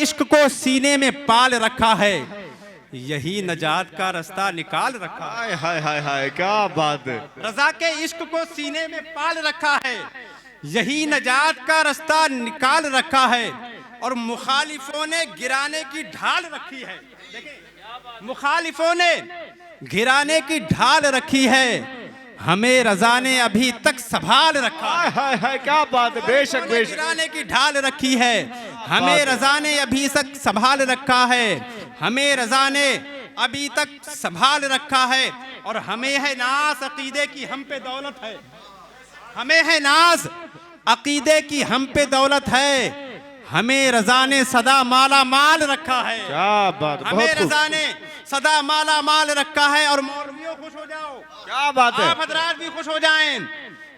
इश्क को सीने में पाल रखा है, यही नजात का रास्ता निकाल रखा है। हाय हाय हाय, क्या बात है। रजा के इश्क को सीने में पाल रखा है, यही नजात का रास्ता निकाल रखा है। और मुखालिफों ने गिराने की ढाल रखी है। देखिए, मुखालिफों ने गिराने की ढाल रखी है, हमें रजा ने अभी तक संभाल रखा हाय है। हाय हाय, क्या बात है। बेशक बेशक। गिराने की ढाल रखी है, हमें रजा ने अभी तक संभाल रखा है। हमें रजा ने अभी तक संभाल रखा है। और हमें है नाज अकीदे की हम पे दौलत है। हमें है नाज अकीदे की हम पे दौलत है। हमें रजा ने सदा माला माल रखा है। क्या बात, हमें बहुत खूब। रजा ने सदा माला माल रखा है। और मौलवियों खुश हो जाओ, क्या बात है। आप हजरात भी खुश हो जाएं।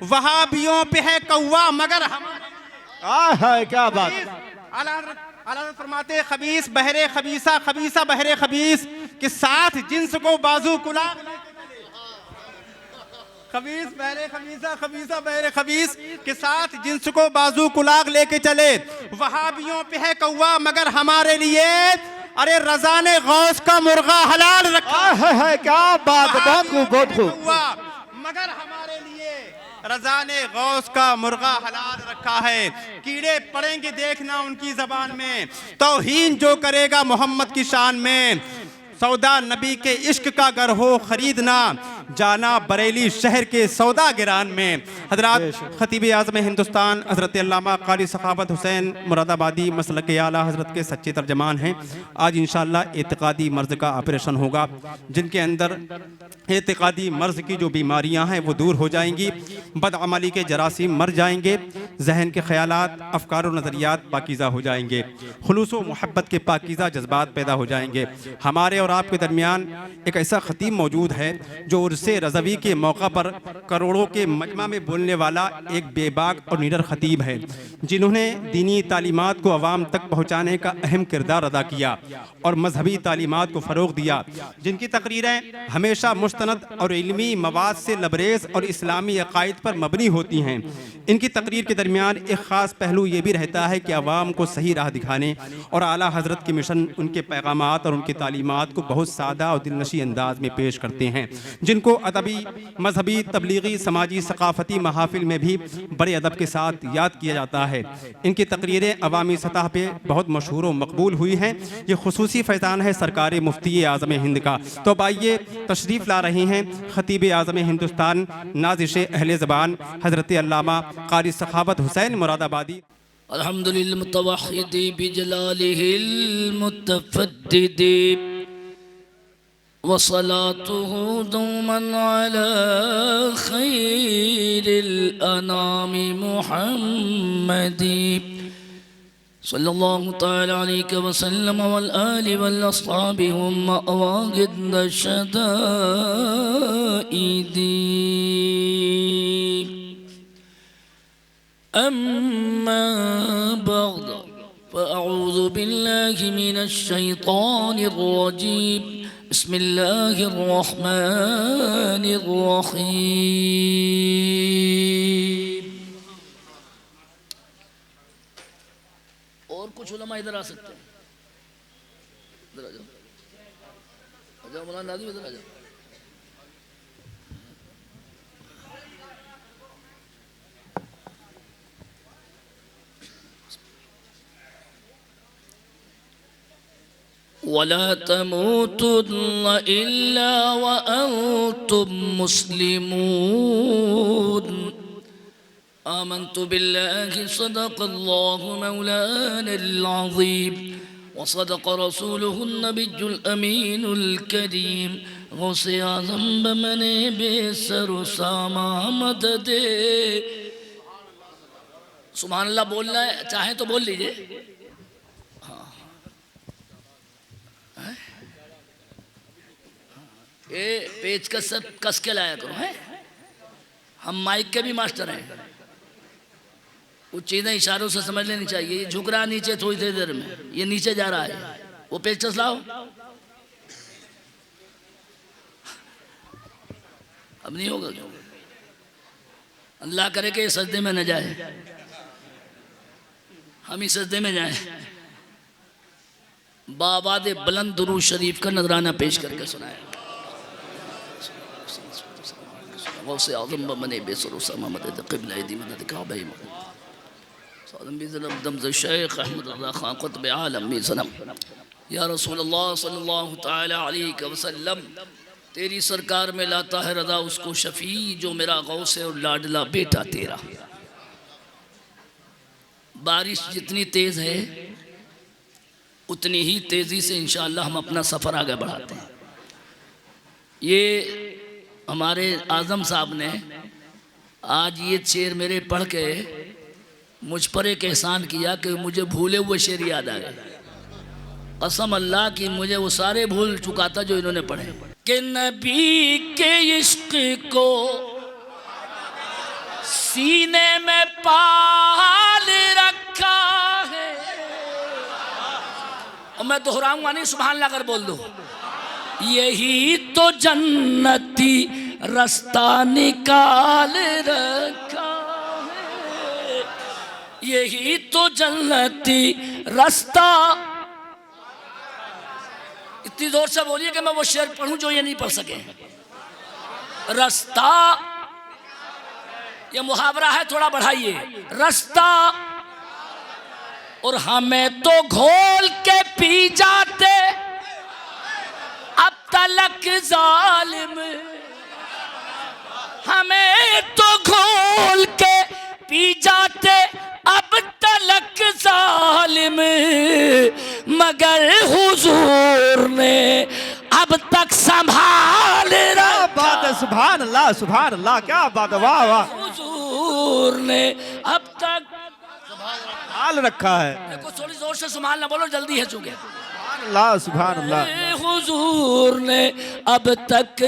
वहाबियों पे है कौवा मगर हमारे हाय हाय, क्या बात। आला हज़रत फरमाते खबीस बहरे खबीसा, खबीसा बहरे खबीस के साथ जिन्स को बाजू कुलाग खबीस बहरे खबीसा, खबीसा बहरे खबीस के साथ जिन्स को बाजू कुलाग लेके चले। वहाबियों पे है कौवा मगर हमारे लिए अरे रजा ने गौस का मुर्गा हलाल रखा। हाय हाय, क्या बात है। बहुत खूब बहुत खूब। मगर हमारे लिए रजा ने गौस का मुर्गा हलाल रखा है। कीड़े पड़ेंगे देखना उनकी जबान में, तौहीन जो करेगा मोहम्मद की शान में। सौदा नबी के इश्क का गर हो खरीदना, जाना बरेली शहर के सौदा गिरान में। हजरत खतीब आज़म हिंदुस्तान हज़रत अल्लामा कारी सखावत हुसैन मुरादाबादी मसलक आला हज़रत के सच्चे तर्जमान हैं। आज इंशाअल्लाह एतिक़ादी मर्ज़ का ऑपरेशन होगा, जिनके अंदर एतिक़ादी मर्ज़ की जो बीमारियां हैं वो दूर हो जाएंगी, बदअमली के जरासीम मर जाएंगे, जहन के ख़यालात अफ़कार और नज़रियात पाकीज़ा हो जाएंगे, खुलूस व मोहब्बत के पाकीज़ा जज्बात पैदा हो जाएंगे। हमारे और आपके दरमियान एक ऐसा ख़तीब मौजूद है जो उर्से रज़वी के मौका पर करोड़ों के मजमा में बोलने वाला एक बेबाक और निडर ख़तीब है, जिन्होंने दीनी तालीमात को अवाम तक पहुँचाने का अहम किरदार अदा किया और मजहबी तालीमात को फ़रोग़ दिया, जिनकी तकरीरें हमेशा मुस्तनद और इल्मी मवाद से लबरेज़ और इस्लामी अक़ाइद पर मबनी होती हैं। इनकी तकरीर के दरमियान एक ख़ास पहलू ये भी रहता है कि अवाम को सही राह दिखाने और आला हज़रत के मिशन, उनके पैगामात और उनकी तालीमात को बहुत सादा और दिलनशी अंदाज में पेश करते हैं, जिनको अदबी, मजहबी, तबलीगी, समाजी, सकाफ़ती महाफिल में भी बड़े अदब के साथ याद किया जाता है। इनकी तकरीरें अवामी सतह पर बहुत मशहूर व मकबूल हुई हैं। ये खुसूसी फैज़ान है सरकार मुफ्ती आज़म हिंद का। तो आइए तशरीफ़ ला रहे हैं खतीब आज़म हिंदुस्तान नाज़िश अहले ज़बान हज़रत अल्लामा कारी सखावत हुसैन मुरादाबादी। अल्हम्दुलिल्लाह मुतवहिदी बिजलालिहिल मुतफद्दिदी वसलातुहु दुमन अला खैरिल अनामि मुहम्मदी सल्लल्लाहु तआला अलैहि वसल्लम वल आलि वल अस्हाबि हुम अवागिद शदाइदी। अम्मा बअद फ़अऊज़ु बिल्लाहि मिनश शैतानिर रजीम। बिस्मिल्लाहिर रहमानिर रहीम। और कुछ उलमा इधर आ सकते हैं, इधर आ जाओ, आ जाओ मौलाना नाज़िम, इधर आ जाओ। वला तमूतुन्न इल्ला व अंतुम मुस्लिमून। आमन्तु बिल्लाहि सदक़ल्लाहु मौलानल अज़ीम व सदक़ रसूलुहुन नबियुल अमीनुल करीम। गौसे आज़म बमने बेसर सामा मददे। सुभान अल्लाह बोलना है, चाहें तो बोल लीजिए। ये पेज का सब कस के लाया करो है। हम माइक के भी मास्टर हैं, कुछ चीज़ें इशारों से समझ लेनी चाहिए। ये झुक रहा नीचे थोड़ी देर देर में, ये नीचे जा रहा है, वो पेज कस लाओ। अब नहीं होगा क्यों? अल्लाह करे कि सजदे में न जाए, हम ही सजदे में जाए। बाबाद बुलंद दुरूद शरीफ का नजराना पेश करके सुनाया। गौसे आज़म बमने बेसरुसा मोहम्मद क़िबला दी मदद काबे सादम बिज़ल दमज़ शेख अहमद रज़ा खान क़ुतब आलम में सनम या रसूल अल्लाह सल्लल्लाहु ताला अलैहि वसल्लम, तेरी सरकार में लाता है रज़ा उसको शफ़ी जो मेरा गौसे और लाडला बेटा तेरा। बारिश जितनी तेज़ है उतनी ही तेज़ी से इंशाअल्लाह हम अपना सफ़र आगे बढ़ाते हैं। ये हमारे आज़म साहब ने आज ये शेर मेरे पढ़ के मुझ पर एक एहसान किया कि मुझे भूले हुए शेर याद आ गए। कसम अल्लाह की मुझे वो सारे भूल चुका था जो इन्होंने पढ़े। कि नबी के इश्क को सीने में पाल रखा है। और मैं दोहराऊंगा नहीं, सुभान अल्लाह कर बोल दो। यही तो जन्नती रास्ता निकाल रखा है, यही तो जन्नती रास्ता। इतनी जोर से बोलिए कि मैं वो शेर पढ़ूं जो ये नहीं पढ़ सके। रास्ता, ये मुहावरा है, थोड़ा बढ़ाइए। रास्ता और हमें तो घोल के पी जाते अब तलक जालिम, हमें तो घोल के पी जाते अब तलक जालिम, मगर हुजूर ने अब तक संभाल रखा। बात है, सुभान अल्लाह, सुभान अल्लाह, क्या बात है, वाह वाह। हुजूर ने अब तक हाल रखा है। देखो थोड़ी जोर से सुभान अल्लाह बोलो, जल्दी है चुके। सुभान अल्लाह, सुभान अल्लाह। हुजूर ने अब तक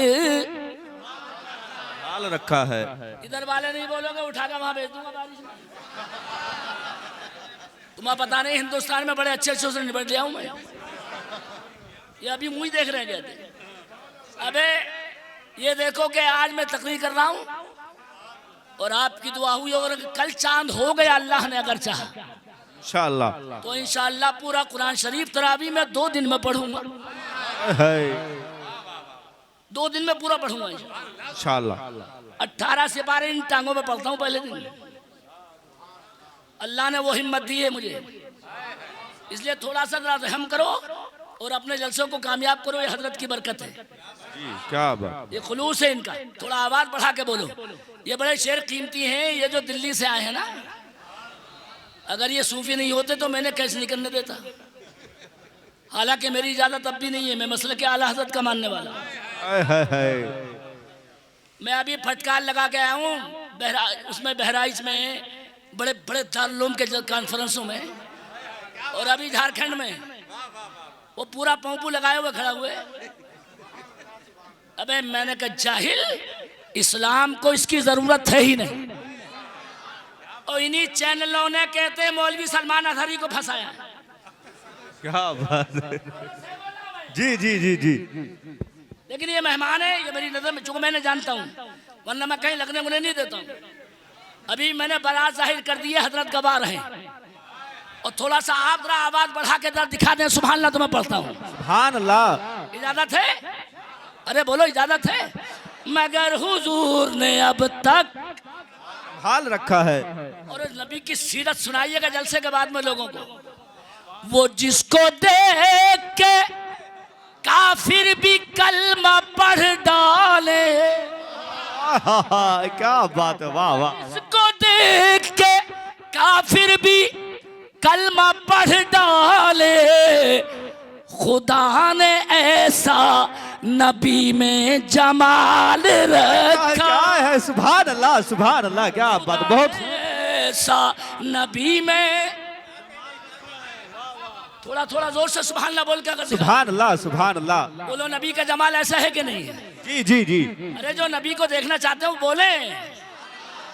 हाल रखा है। इधर वाले नहीं बोलोगे, उठाकर वहां भेज दूंगा बारिश में। तुम्हें पता नहीं हिंदुस्तान में बड़े अच्छे अच्छे से निपट लिया हूं मैं। ये अभी मुझे देख रहे हैं कहते। अबे ये देखो कि आज मैं तकरीर कर रहा हूं और आपकी दुआ हुई, और कल चांद हो गया अल्लाह ने अगर चाहा इंशाअल्लाह, तो इंशाअल्लाह पूरा कुरान शरीफ तरावी में 2 दिन में पढ़ूंगा। 2 दिन में पूरा पढ़ूंगा इंशाअल्लाह। 18 से 12 इन टांगों में पढ़ता हूँ पहले दिन। अल्लाह ने वो हिम्मत दी है मुझे, इसलिए थोड़ा सा रहम करो और अपने जलसों को कामयाब करो। ये हजरत की बरकत है जी, क्या बात। ये खुलूस है इनका। थोड़ा आवाज बढ़ा के बोलो। ये बड़े शेर कीमती हैं, ये जो दिल्ली से आए हैं ना, अगर ये सूफी नहीं होते तो मैंने कैसे नहीं करने देता। हालांकि मेरी इजाजत अब भी नहीं है, मैं मसले के आला हजरत का मानने वाला हूं। मैं अभी फटकार लगा के आया हूँ उसमें बहराइच में बड़े बड़े दारुल के कॉन्फ्रेंसों में, और अभी झारखंड में वो पूरा पंपू लगाए हुए खड़ा हुए। अबे मैंने कहा जाहिल, इस्लाम को इसकी जरूरत है ही नहीं। और इन्हीं चैनलों ने कहते मौलवी सलमान अजहरी को फंसाया। क्या बात है। जी जी जी जी। लेकिन ये मेहमान है, ये मेरी नजर में, चूंकि मैंने जानता हूँ, वरना मैं कहीं लगने उन्हें नहीं देता हूँ। अभी मैंने बारात जाहिर कर दी है, हजरत गवाह रहे। और थोड़ा सा आप जरा आवाज बढ़ा के जरा दिखा दें सुभान अल्लाह, तो मैं पढ़ता हूँ। सुभान अल्लाह। इजाजत है? अरे बोलो इजाजत है। मगर हुजूर ने अब तक हाल रखा है। और नबी की सीरत सुनाइएगा जलसे के बाद में लोगों को। वो जिसको देख के काफिर भी कलमा पढ़ डाले, क्या बात है, वाह वाह। जिसको देख के काफिर भी कलमा पढ़ डाले, खुदा ने ऐसा नबी में जमाल रखा। क्या है, सुभान अल्लाह, सुभान अल्लाह, क्या बात। बहुत ऐसा नबी में, थोड़ा थोड़ा जोर से सुभान अल्लाह बोल के सुभान अल्लाह, सुभान अल्लाह। बोलो नबी का जमाल ऐसा है कि नहीं है? जी जी जी। अरे जो नबी को देखना चाहते हो बोले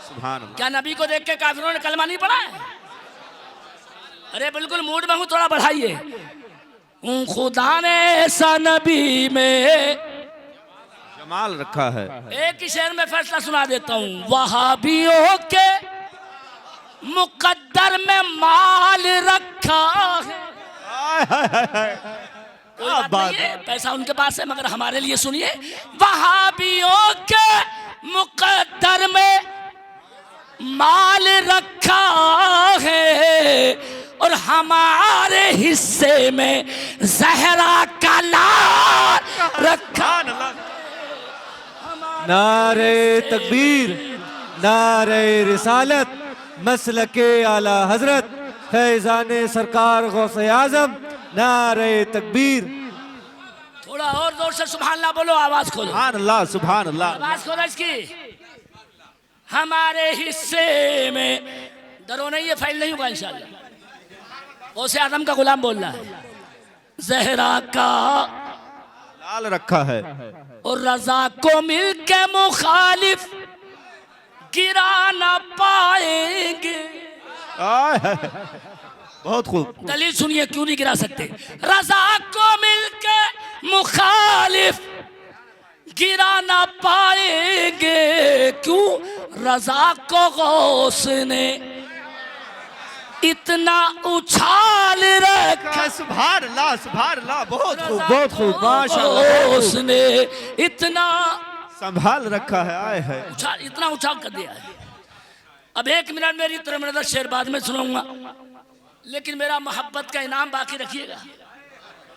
सुभान अल्लाह। क्या नबी को देख के काफिरों ने कलमा नहीं पढ़ा है? अरे बिल्कुल मूड में हूँ, थोड़ा बढ़ाइए। खुदा ने ऐसा नबी में जमाल रखा है। एक ही शेर में फैसला सुना देता हूँ। वहाबियों के मुकद्दर में माल रखा है, कोई बात नहीं है, पैसा उनके पास है, मगर हमारे लिए सुनिए, वहाबियों के मुकद्दर में माल रखा है और हमारे हिस्से में जहरा का लाल रखा। नारे तकबीर, नारे रिसालत, मसलके आला हजरत फैजान सरकार गौसे आजम, नारे तकबीर। थोड़ा और जोर से सुभान अल्लाह बोलो, आवाज खोलो, सुभान अल्लाह, सुभान अल्लाह। आवाज खोलो इसकी। हमारे हिस्से में, डरो नहीं, ये फैल नहीं होगा इंशाअल्लाह। गौसे आजम का गुलाम बोल रहा है, जहरा का लाल रखा है और रजा को मिलके मुखालिफ गिरा ना पाएंगे। बहुत खूब। दलील सुनिए क्यों नहीं गिरा सकते। रजा को मिलके मुखालिफ गिरा ना पाएंगे, क्यों? रजा को गौस ने इतना उछाल रखा। सुभान अल्लाह, सुभान अल्लाह, बहुत खूब, बहुत खूब, माशाअल्लाह। उसने इतना संभाल रखा है, आए है, उछाल, इतना उछाल कर दिया है। अब 1 मिनट मेरी तरफ शेर बाद में सुनाऊंगा, लेकिन मेरा मोहब्बत का इनाम बाकी रखिएगा।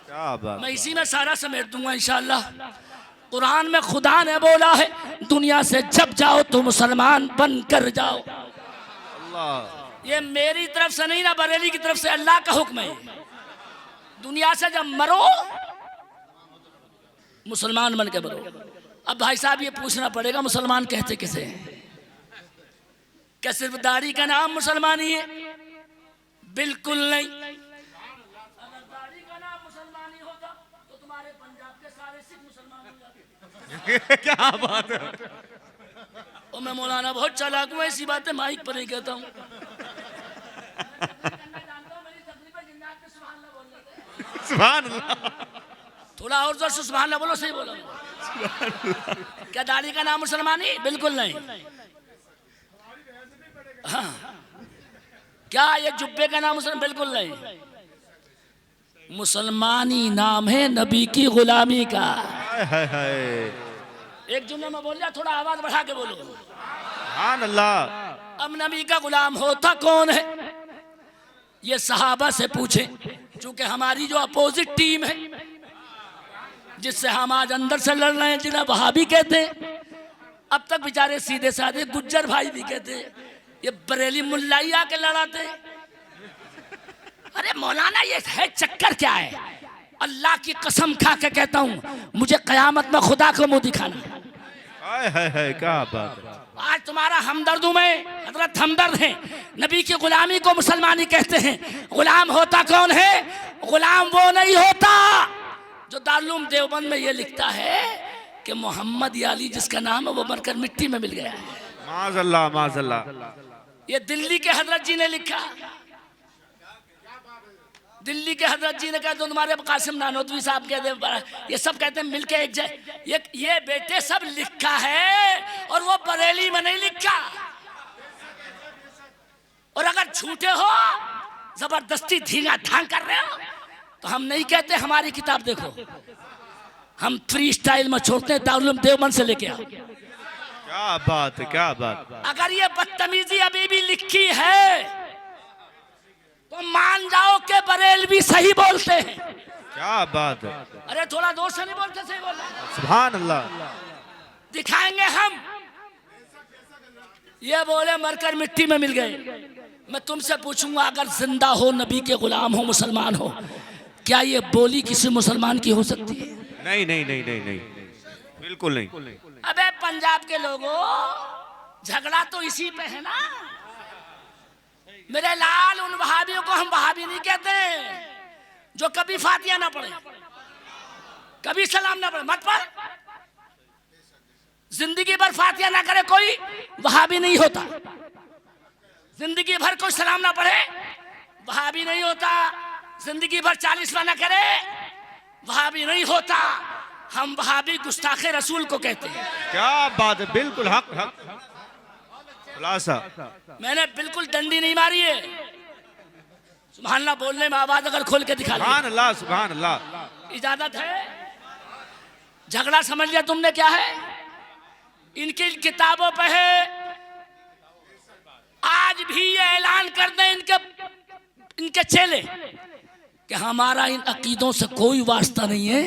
क्या बात। मैं इसी में सारा समेट दूंगा इंशाअल्लाह। कुरान में खुदा ने बोला है, दुनिया से जब जाओ तो मुसलमान बन कर जाओ। अल्लाह, ये मेरी तरफ से नहीं ना, बरेली की तरफ से अल्लाह का हुक्म है। दुनिया से जब मरो मुसलमान बन के मरो। अब भाई साहब ये पूछना पड़ेगा, मुसलमान कहते किसे हैं? क्या सिर्फ दाढ़ी का नाम मुसलमानी है? बिल्कुल नहीं। अगर दाढ़ी का नाम मुसलमानी होता तो तुम्हारे पंजाब के सारे सिख मुसलमान हो जाते। क्या बात है। और मैं मौलाना बहुत चालाक हूँ, ऐसी बातें माइक पर नहीं कहता हूँ। सुभान अल्लाह। थोड़ा और जोर से सुभान अल्लाह बोलो, सही बोलो। क्या दाढ़ी का नाम मुसलमानी? बिल्कुल नहीं। हाँ। क्या ये जुब्बे का नाम मुसलमान? बिल्कुल नहीं। मुसलमानी नाम है नबी की गुलामी का। एक जुमला में बोल जा, थोड़ा आवाज बढ़ा के बोलो। सुभान अल्लाह। अब नबी का गुलाम होता कौन है? ये सहाबा से पूछे, चूंकि हमारी जो अपोजिट टीम है, जिससे हम आज अंदर से लड़ रहे हैं, जिन्हें वहाबी कहते हैं, अब तक बेचारे सीधे साधे गुज्जर भाई भी कहते हैं, ये बरेली मुल्लाई आके लड़ाते। अरे मौलाना ये है चक्कर क्या है? अल्लाह की कसम खा के कहता हूँ, मुझे कयामत में खुदा को मुंह दिखाना। है, क्या बात है। आज तुम्हारा हमदर्द हूं मैं, हजरत हमदर्द हैं। नबी की गुलामी को मुसलमानी कहते हैं। गुलाम होता कौन है? गुलाम वो नहीं होता जो दारुल देवबंद में ये लिखता है कि मोहम्मद याली जिसका नाम है वो मरकर मिट्टी में मिल गया है। माज़अल्लाह, माज़अल्लाह। ये दिल्ली के हजरत जी ने लिखा। दिल्ली के हजरत जी ने कहा, तो तुम्हारे कासिम नानोतवी साहब कहते हैं, ये सब कहते हैं मिलके एक ये बेटे सब लिखा है, और वो बरेली में नहीं लिखा। और अगर झूठे हो, जबरदस्ती धींगा धांग कर रहे हो, तो हम नहीं कहते हमारी किताब देखो, हम फ्री स्टाइल में छोड़ते हैं, दारुल देवबंद से लेके आओ। क्या बात है, क्या बात। अगर ये बदतमीजी अभी भी लिखी है तो मान जाओ कि बरेलवी सही बोलते हैं। क्या बात है। अरे थोड़ा जोर से नहीं बोलते, सही बोल रहे हैं। सुभान अल्लाह। दिखाएंगे हम। ये बोले मरकर मिट्टी में मिल गए। मैं तुमसे पूछूंगा, अगर जिंदा हो, नबी के गुलाम हो, मुसलमान हो, क्या ये बोली किसी मुसलमान की हो सकती है? नहीं नहीं नहीं नहीं नहीं, बिल्कुल नहीं। अबे पंजाब के लोगों, झगड़ा तो इसी पे है ना। मेरे लाल, उन वहाबियों को हम वहाबी नहीं कहते जो कभी फातिया ना पढ़े, कभी सलाम ना पढ़े। मत पढ़, जिंदगी भर फातिया ना करे कोई वहाबी नहीं होता। जिंदगी भर कोई सलाम ना पढ़े वहाबी नहीं होता। जिंदगी भर 40 ना करे वहाबी नहीं होता। हम वहाबी गुस्ताखे रसूल को कहते हैं। क्या बात है, बिल्कुल हक हक खुलासा। मैंने बिल्कुल डंडी नहीं मारी है। सुभान अल्लाह बोलने में आवाज अगर खोल के दिखा दी। सुभान अल्लाह, सुभान अल्लाह। इजाजत है? झगड़ा समझ लिया तुमने क्या है? इनकी किताबों पे है। आज भी ये ऐलान कर दें इनके चेले कि हमारा इन अकीदों से कोई वास्ता नहीं है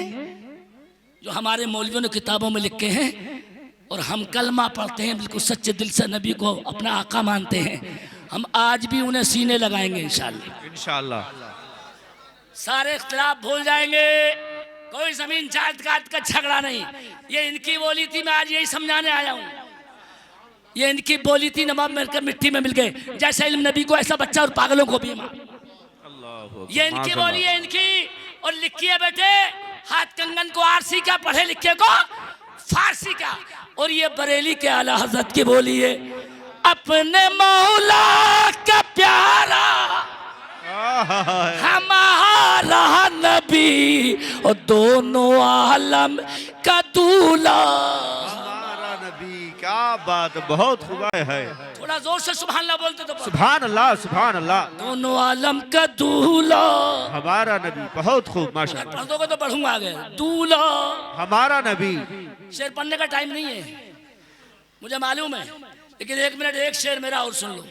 जो हमारे मौलवियों ने किताबों में लिखे हैं, और हम कलमा पढ़ते हैं, बिल्कुल सच्चे दिल से नबी को अपना आका मानते हैं। हम आज भी उन्हें सीने लगाएंगे इंशाअल्लाह। इंशाअल्लाह। सारे इख्तिलाफ भूल जाएंगे, कोई जमीन जायदाद का झगड़ा नहीं। ये इनकी बोली थी, मैं आज यही समझाने आया हूँ। ये इनकी बोली थी, नवाब मिलकर मिट्टी में मिल गए। जैसे इल्म नबी को ऐसा बच्चा और पागलों को भी। ये इनकी बोली है, इनकी। और लिखी है बेटे, हाथ कंगन को आरसी का, पढ़े लिखे को फारसी का। और ये बरेली के आला हजरत की बोली है, अपने मौला का प्यारा हमारा नबी और दोनों आलम का दूल्हा। हमारा नबी, क्या बात, बहुत हुआ है। थोड़ा जोर से सुभान अल्लाह बोलते तो। सुभान अल्लाह, सुभान अल्लाह। दोनों आलम का दूल्हा हमारा नबी, बहुत खूब, माशाअल्लाह। पढ़ दोगे तो बढ़ूंगा आगे। दूल्हा हमारा नबी। शेर पढ़ने का टाइम नहीं है, मुझे मालूम है, लेकिन 1 मिनट एक शेर मेरा और सुन लो।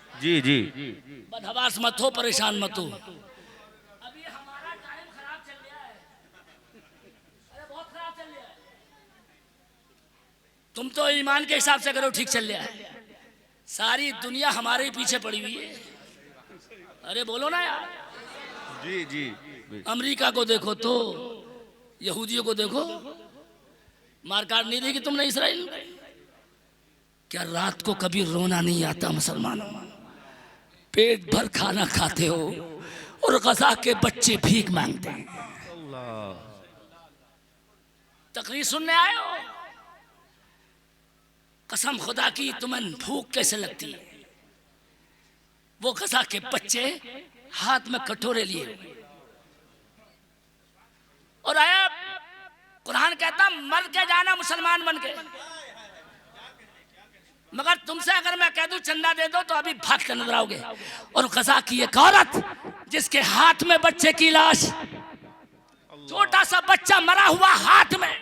जी जी। बदहवास मत हो, परेशान मत हो। अभी हमारा टाइम खराब चल रहा है, अरे बहुत खराब चल रहा है। तुम तो ईमान के हिसाब से करो, ठीक चल रहा है। सारी दुनिया हमारे पीछे पड़ी हुई है। अरे बोलो ना यार। जी जी। अमेरिका को देखो तो, यहूदियों को देखो, मारकाट नहीं देखी तुमने इसराइल? क्या रात को कभी रोना नहीं आता मुसलमानों? पेट भर खाना खाते हो और गजा के बच्चे भीख मांगते हैं। तकरीर सुनने आए हो? कसम खुदा की तुम्हें भूख कैसे लगती है? वो गजा के बच्चे हाथ में कटोरे लिए, और आया कुरान कहता मर के जाना मुसलमान बन के। मगर तुमसे अगर मैं कह दूं चंदा दे दो तो अभी भागते नजर आओगे। और गजा की एक औरत जिसके हाथ में बच्चे की लाश, छोटा सा बच्चा मरा हुआ हाथ में,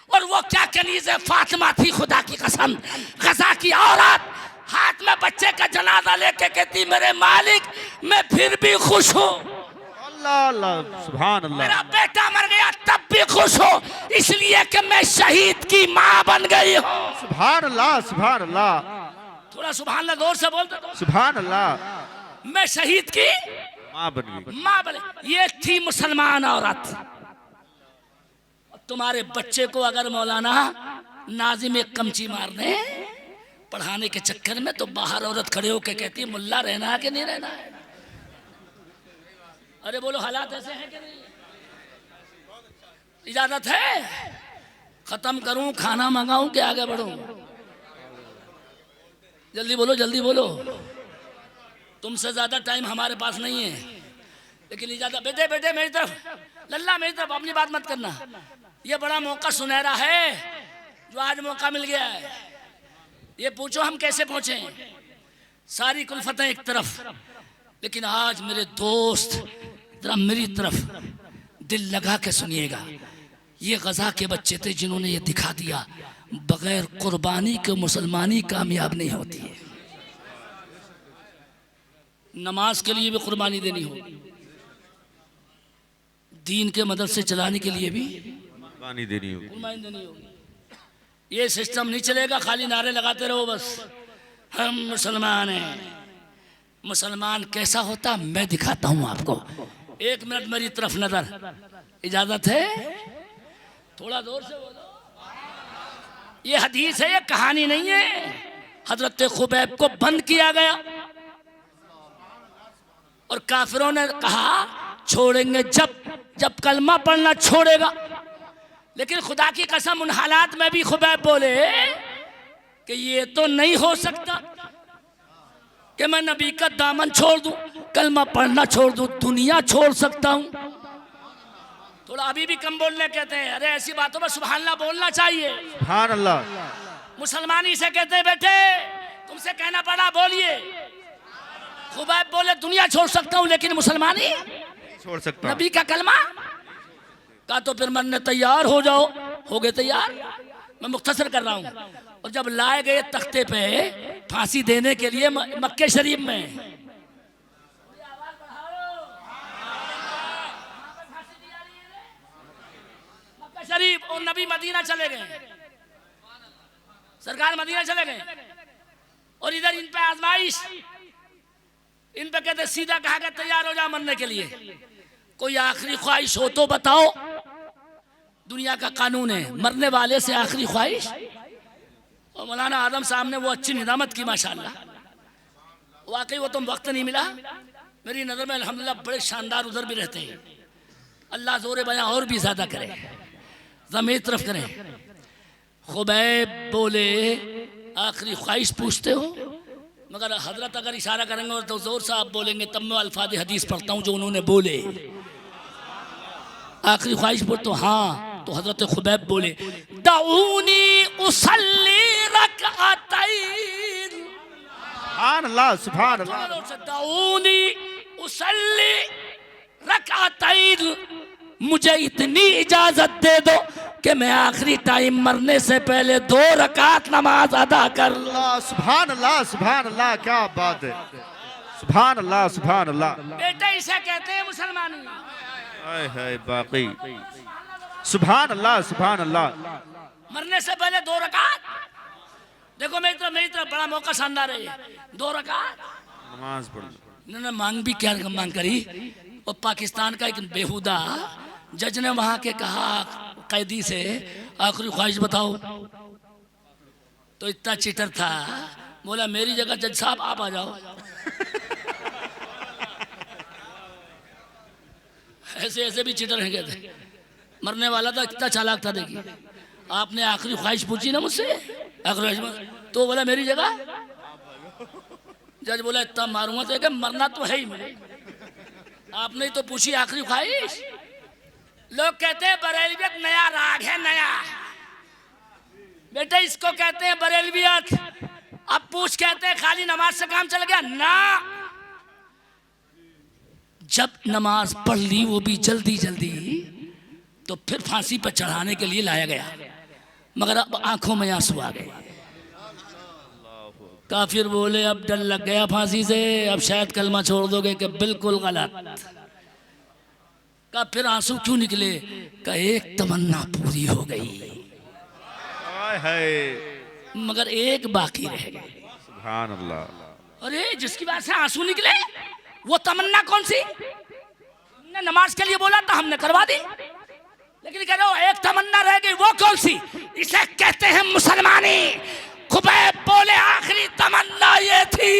और वो क्या कनीज़ फातिमा थी, खुदा की कसम। गजा की औरत हाथ में बच्चे का जनाजा लेके कहती मेरे मालिक मैं फिर भी खुश हूँ। अल्लाह अल्लाह, सुभान अल्लाह। मेरा बेटा मर गया तब भी खुश हो, इसलिए कि मैं शहीद की माँ बन गई हूँ। सुभान अल्लाह, सुभान अल्लाह। थोड़ा सुभान अल्लाह जोर से बोलते तो। सुभान अल्लाह। मैं शहीद की माँ बन गई। माँ बने। ये थी मुसलमान औरत। तुम्हारे बच्चे को अगर मौलाना नाजिम एक कमची मार दे पढ़ाने के चक्कर में, तो बाहर औरत खड़े होकर कहती है मुल्ला रहना है कि नहीं रहना है? अरे बोलो हालात ऐसे हैं कि नहीं? इजाजत है? खत्म करूं, खाना मंगाऊं कि आगे बढ़ूं? जल्दी बोलो, जल्दी बोलो। तुमसे ज्यादा टाइम हमारे पास नहीं है, लेकिन इजाजत। बेटे बेटे मेरी तरफ, लल्ला मेरी तरफ, अपनी बात मत करना। ये बड़ा मौका सुनहरा है जो आज मौका मिल गया है। ये पूछो हम कैसे पहुंचे? सारी कुल्फतें एक तरफ, लेकिन आज मेरे दोस्त जरा मेरी तरफ दिल लगा के सुनिएगा। ये गजा के बच्चे थे जिन्होंने ये दिखा दिया बगैर कुर्बानी के मुसलमानी कामयाब नहीं होती है। नमाज के लिए भी कुर्बानी देनी होगी, दीन के मदरसे चलाने के लिए भी कुर्बानी देनी होगी, कुर्बानी देनी होगी। ये सिस्टम नहीं चलेगा खाली नारे लगाते रहो बस हम मुसलमान हैं। मुसलमान कैसा होता मैं दिखाता हूं आपको। 1 मिनट मेरी तरफ नजर, इजाजत है? थोड़ा जोर से बोलो। ये हदीस है, ये कहानी नहीं है। हजरत खुबैब को बंद किया गया और काफिरों ने कहा छोड़ेंगे जब कलमा पढ़ना छोड़ेगा। लेकिन खुदा की कसम उन हालात में भी खुबैब बोले कि ये तो नहीं हो सकता कि मैं नबी का दामन छोड़ दूं, कलमा पढ़ना छोड़ दूं, दुनिया छोड़ सकता हूं। थोड़ा अभी भी कम बोलने कहते हैं। अरे ऐसी बातों में सुभान अल्लाह बोलना चाहिए। सुभान अल्लाह। मुसलमानी से कहते हैं बेटे तुमसे कहना पड़ा बोलिए। खुबैब बोले दुनिया छोड़ सकता हूं लेकिन मुसलमानी छोड़ सकता। नबी का कलमा का तो फिर मरने तैयार हो जाओ, हो गए तैयार। मैं मुख्तसर कर रहा हूँ। और जब लाए गए तख्ते पे फांसी देने के लिए मक्के शरीफ में, मक्का शरीफ, और नबी मदीना चले गए, सरकार मदीना चले गए, और इधर इन पे आजमाइश, इन पे कहते सीधा कहा कि तैयार हो जाओ मरने के लिए। कोई आखिरी ख्वाहिश हो तो बताओ। दुनिया का कानून है, मरने वाले से आखिरी ख्वाहिश। और मौलाना आदम साहब ने वो अच्छी निजामत की माशाल्लाह, वाकई वो तो वक्त नहीं मिला। मेरी नज़र में अल्हम्दुलिल्लाह बड़े शानदार उधर भी रहते हैं। अल्लाह जोर बयां और भी ज़्यादा करे, ज़मीर तरफ करें। खुबैब बोले आखिरी ख्वाहिश पूछते हो, मगर हजरत अगर इशारा करेंगे और तो जोर साहब बोलेंगे तब मैं अल्फाज हदीस पढ़ता हूँ जो उन्होंने बोले। आखिरी ख्वाहिश बोल तो हाँ, तो हजरत खुबैब बोले दाऊनी उसल्ली रकअतैन। सुभान अल्लाह, सुभान अल्लाह। दाऊनी उसल्ली रकअतैन, मुझे इतनी इजाजत दे दो कि मैं आखिरी टाइम मरने से पहले 2 रकात नमाज अदा कर लूं। अल्लाह, सुभान अल्लाह, सुभान अल्लाह, क्या बात है। सुभान अल्लाह, सुभान अल्लाह। बेटे इसे कहते हैं मुसलमानी। हाय हाय बाकी। सुभान अल्लाह, सुभान अल्लाह। मरने से पहले 2 रकात। देखो मेरी तरफ बड़ा मौका शानदार है, 2 रकात नमाज पढ़। इन्होंने मांग भी क्या मांग करी। और पाकिस्तान का एक बेहुदा जज ने वहां के कहा कैदी से आखिरी ख्वाहिश बताओ, तो इतना चीटर था, बोला मेरी जगह जज साहब आप आ जाओ। ऐसे ऐसे भी चीटर हैं कहते। मरने वाला था, इतना चालाक था। देखिए आपने आखिरी ख्वाहिश पूछी ना मुझसे, आखिरी ख्वाहिश, तो बोला मेरी जगह। जज बोला इतना मारूंगा तो कि मरना तो है ही मुझे, आपने ही तो पूछी आखिरी ख्वाहिश। लोग कहते हैं बरेलवियत नया राग है, नया बेटे इसको कहते हैं बरेलवियत। अब पूछ कहते हैं खाली नमाज से काम चल गया ना। जब नमाज पढ़ ली वो भी जल्दी जल्दी, तो फिर फांसी पर चढ़ाने के लिए लाया गया, मगर अब आंखों में आंसू आ गए। काफिर बोले अब डर लग गया फांसी से, अब शायद कलमा छोड़ दोगे कि बिल्कुल गलत। का फिर आंसू क्यों निकले? का एक तमन्ना पूरी हो गई, हाय हाय, मगर एक बाकी रह गई। सुभान अल्लाह। अरे जिसकी बात से आंसू निकले वो तमन्ना कौन सी? हमने नमाज के लिए बोला था, हमने करवा दी, लेकिन कह रहे हो एक तमन्ना रह गई, वो कौन सी? इसे कहते हैं मुसलमानी। खुबैब बोले आखिरी तमन्ना ये थी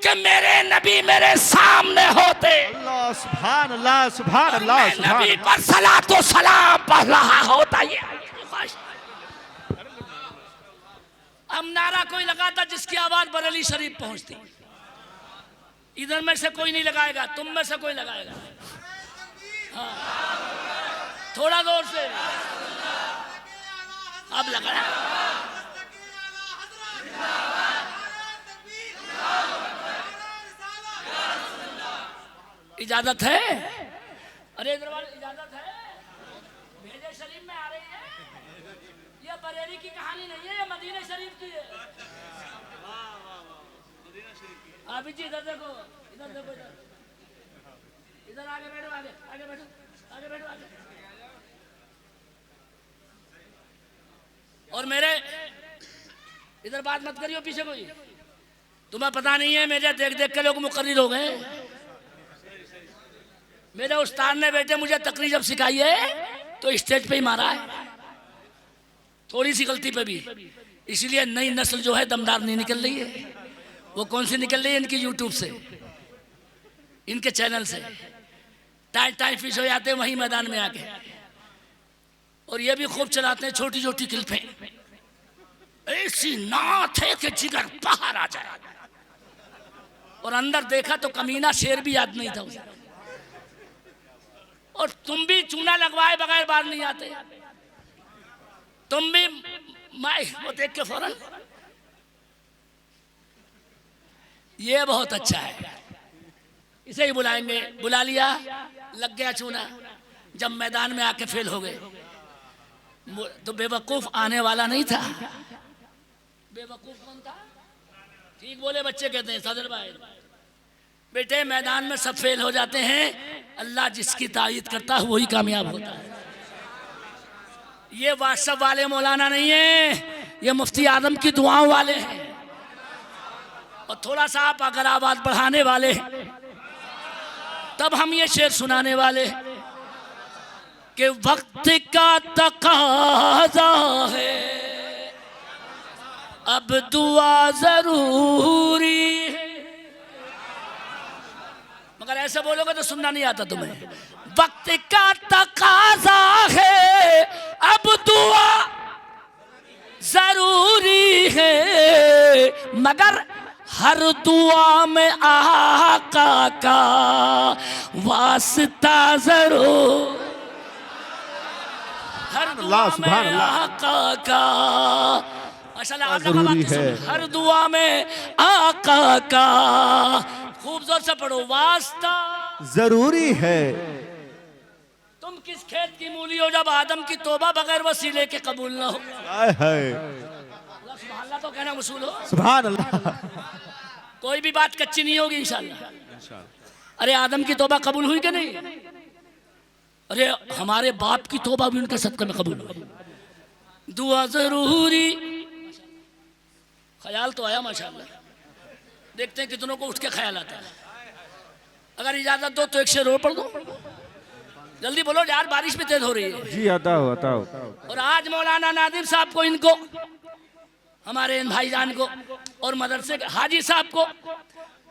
कि मेरे नबी मेरे सामने होते, अल्लाह, सुभान अल्लाह, सुभान अल्लाह, सुभान नबी पर सलातो सलाम पढ़ रहा होता। ये अब नारा कोई लगाता जिसकी आवाज बरेली शरीफ पहुंचती। इधर में से कोई नहीं लगाएगा, तुम में से कोई लगाएगा। हाँ थोड़ा जोर से अब लगा। इजाजत है? अरे इधर वाले इजाजत है? भेजे शरीफ में आ रही है। ये बरेली की कहानी नहीं है, ये मदीना शरीफ की है। आप जी इधर देखो, इधर देखो, इधर आगे बैठो, आगे आगे बैठो, आगे बैठो, आगे। और मेरे इधर बात मत करियो पीछे कोई, तुम्हें पता नहीं है मेरे देख देख के लोग मुकर्रिर हो गए। मेरे उस्ताद ने बेटे मुझे तकरीर जब सिखाई है तो स्टेज पे ही मारा है, थोड़ी सी गलती पे भी। इसलिए नई नस्ल जो है दमदार नहीं निकल रही है। वो कौन सी निकल रही है? इनकी यूट्यूब से, इनके चैनल से टाइम फिश हो जाते हैं वहीं मैदान में आके। और ये भी खूब चलाते हैं छोटी छोटी क्लिपें, ऐसी नात है कि जिगर बाहर आ जाए। और अंदर देखा तो कमीना शेर भी याद नहीं था उसे। और तुम भी चूना लगवाए बगैर बाहर नहीं आते, तुम भी वो देख के फौरन। ये बहुत अच्छा है, इसे ही बुलाएंगे। बुला लिया, लग गया चूना। जब मैदान में आके फेल हो गए तो बेवकूफ आने वाला नहीं था। बेवकूफ कौन था? ठीक बोले बच्चे कहते हैं सदर भाई। बेटे मैदान में सब फेल हो जाते हैं, अल्लाह जिसकी तायीद करता है वही कामयाब होता है। ये व्हाट्सएप वाले मौलाना नहीं है, ये मुफ्ती आदम की दुआओं वाले हैं। और थोड़ा सा आप अगर आवाज बढ़ाने वाले हैं तब हम ये शेर सुनाने वाले हैं कि वक्त का तकाजा है, अब दुआ जरूरी है। मगर ऐसे बोलोगे तो सुनना नहीं आता तुम्हें। वक्त का तकाजा है, अब दुआ जरूरी है, मगर हर दुआ में आका का वास्ता जरूर। हर दुआ में आका का जरूरी है, हर दुआ में आका का। खूब जोर से पढ़ो, वास्ता जरूरी है। तुम किस खेत की मूली हो जब आदम की तौबा बगैर वसीले के कबूल ना हो। सुभान अल्लाह तो कहना वसूल हो। सुभान अल्लाह। कोई भी बात कच्ची नहीं होगी इंशाअल्लाह। अरे आदम की तौबा कबूल हुई कि नहीं? अरे हमारे बाप की तौबा भी उनके सदक़े में कबूल हुई। दुआ जरूरी। ख्याल तो आया माशाअल्लाह। देखते हैं कितनों को उठ के ख्याल आता है। अगर इजाजत दो तो एक शेर और पढ़ दो। जल्दी बोलो यार, बारिश भी तेज हो रही है। जी आता हो। और आज मौलाना नादिर साहब को, इनको हमारे इन भाईजान को और मदरसे के हाजी साहब को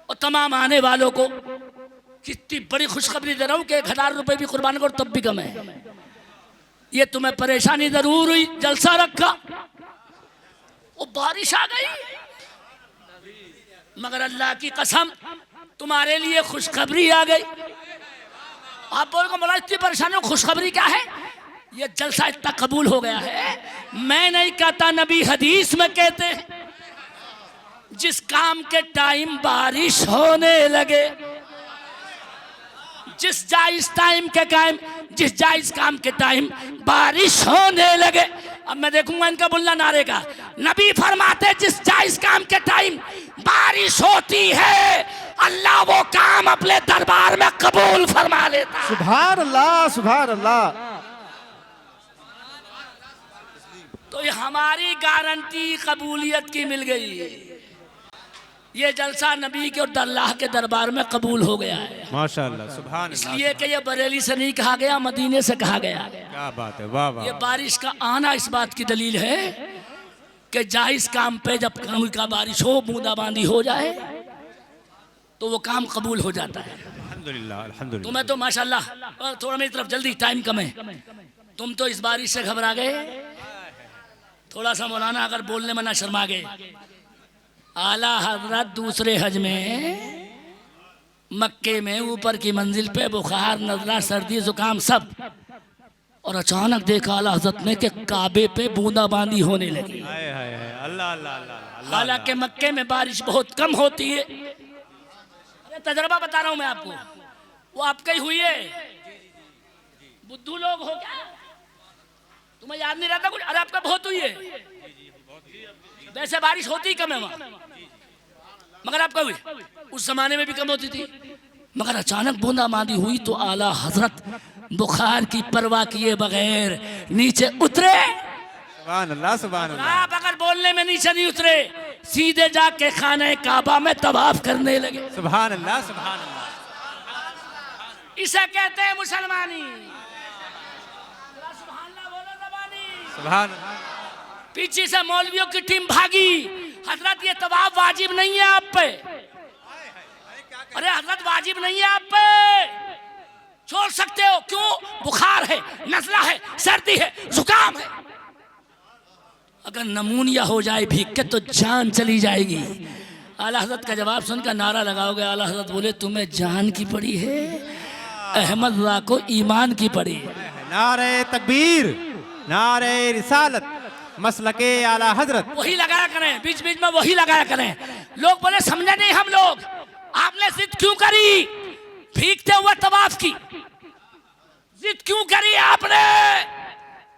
और तमाम आने वालों को कितनी बड़ी खुशखबरी दे रहा हूँ कि 1000 रुपए भी कुर्बान करो तब भी कम है। ये तुम्हें परेशानी जरूर हुई, जलसा रखा, वो बारिश आ गई, मगर अल्लाह की कसम तुम्हारे लिए खुशखबरी आ गई। आप बोलोगे मौला इतनी परेशानी हो, खुशखबरी क्या है? ये जलसा इतना कबूल हो गया है। मैं नहीं कहता, नबी हदीस में कहते हैं जिस काम के टाइम बारिश होने लगे, जिस जायज टाइम के टाइम, जिस जायज काम के टाइम बारिश होने लगे। अब मैं देखूंगा इनका बोलना नारे का। नबी फरमाते जिस जायज काम के टाइम बारिश होती है, अल्लाह वो काम अपने दरबार में कबूल फरमा लेता। सुभान अल्लाह, सुभान अल्लाह। तो ये हमारी गारंटी कबूलियत की मिल गई। ये जलसा नबी के और अल्लाह के दरबार में कबूल हो गया है माशाअल्लाह। सुभान अल्लाह। इसलिए कि ये बरेली से नहीं कहा गया, मदीने से कहा गया। क्या बात है, वाह वाह। ये बारिश का आना इस बात की दलील है कि जायज काम पे जब काम का बारिश हो, बूंदाबांदी हो जाए तो वो काम कबूल हो जाता है। अल्हम्दुलिल्लाह, अल्हम्दुलिल्लाह। तुम्हें तो माशाल्लाह। थोड़ा मेरी तरफ जल्दी, टाइम कम है। तुम तो इस बारिश से घबरा गए। थोड़ा सा मौलाना अगर बोलने में ना शर्मा गए। आला हजरत दूसरे हज में मक्के में ऊपर की मंजिल पे बुखार, नजला, सर्दी, जुकाम सब, और अचानक देखा आला हजरत ने कि काबे पे बूंदाबांदी होने लगी। अल्लाह अल्लाह अल्लाह। हालांकि मक्के में बारिश बहुत कम होती है। अरे तजर्बा बता रहा हूं मैं आपको, वो आपका ही हुई है। बुद्धू लोग हो क्या? तुम्हें याद नहीं रहता कुछ? अरे आपका बहुत हुई है। वैसे बारिश होती कम है वहां, मगर आपका हुई। उस जमाने में भी कम होती थी, मगर अचानक बूंदाबांदी हुई तो आला हजरत बुखार की परवाह किए बगैर नीचे उतरे। सुभान अल्लाह, सुभान अल्लाह। आप अगर बोलने में नीचे नहीं उतरे, सीधे जाके खाने काबा में तवाफ करने लगे। सुभान अल्लाह, सुभान अल्लाह। इसे कहते हैं मुसलमानी। सुभान। पीछे से मौलवियों की टीम भागी। हजरत ये तवाफ वाजिब नहीं है आप पे। अरे हजरत वाजिब नहीं है आप पे, छोड़ सकते हो। क्यों? बुखार है, नजला है, सर्दी है, जुकाम है। अगर नमूनिया हो जाए भीग के तो जान चली जाएगी। आला हजरत का जवाब सुनकर नारा लगाओगे। आला हजरत बोले तुम्हें जान की पड़ी है, अहमद रा को ईमान की पड़ी है। नारे तकबीर, नारे रिसालत, मसलके आला हजरत। वही लगाया करें, बीच बीच में वही लगाया करें। लोग बोले समझे नहीं हम लोग, आपने जिद क्यों करी? भीगते हुए तवाफ की जिद क्यों करी आपने?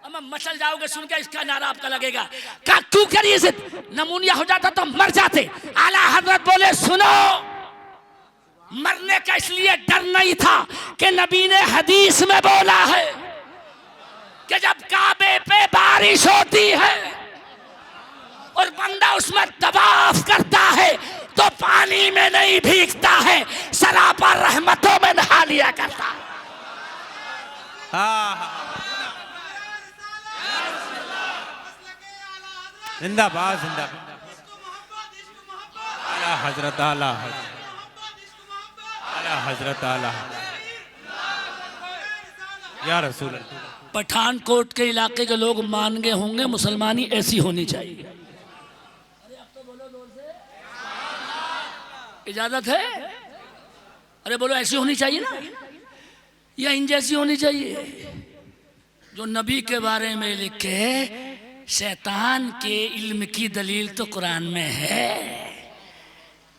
अब मैं मचल जाओगे सुन के, इसका नारा आपका लगेगा। क्यों करी जिद? नमूनिया हो जाता तो मर जाते। आला हजरत बोले सुनो, मरने का इसलिए डर नहीं था कि नबी ने हदीस में बोला है कि जब काबे पे बारिश होती है और बंदा उसमें तवाफ करता है तो पानी में नहीं भीगता है, सरापा रहमतों में नहा लिया करता है। जिंदाबाद जिंदाबाद। आला हजरत, आला हजरत, आला हजरत, आला या रसूल अल्लाह। पठानकोट के इलाके के लोग मान गए होंगे मुसलमानी ऐसी होनी चाहिए। इजाजत है? अरे बोलो ऐसी होनी चाहिए ना, या इन जैसी होनी चाहिए? जो नबी के बारे में लिखे शैतान के इल्म की दलील तो कुरान में है,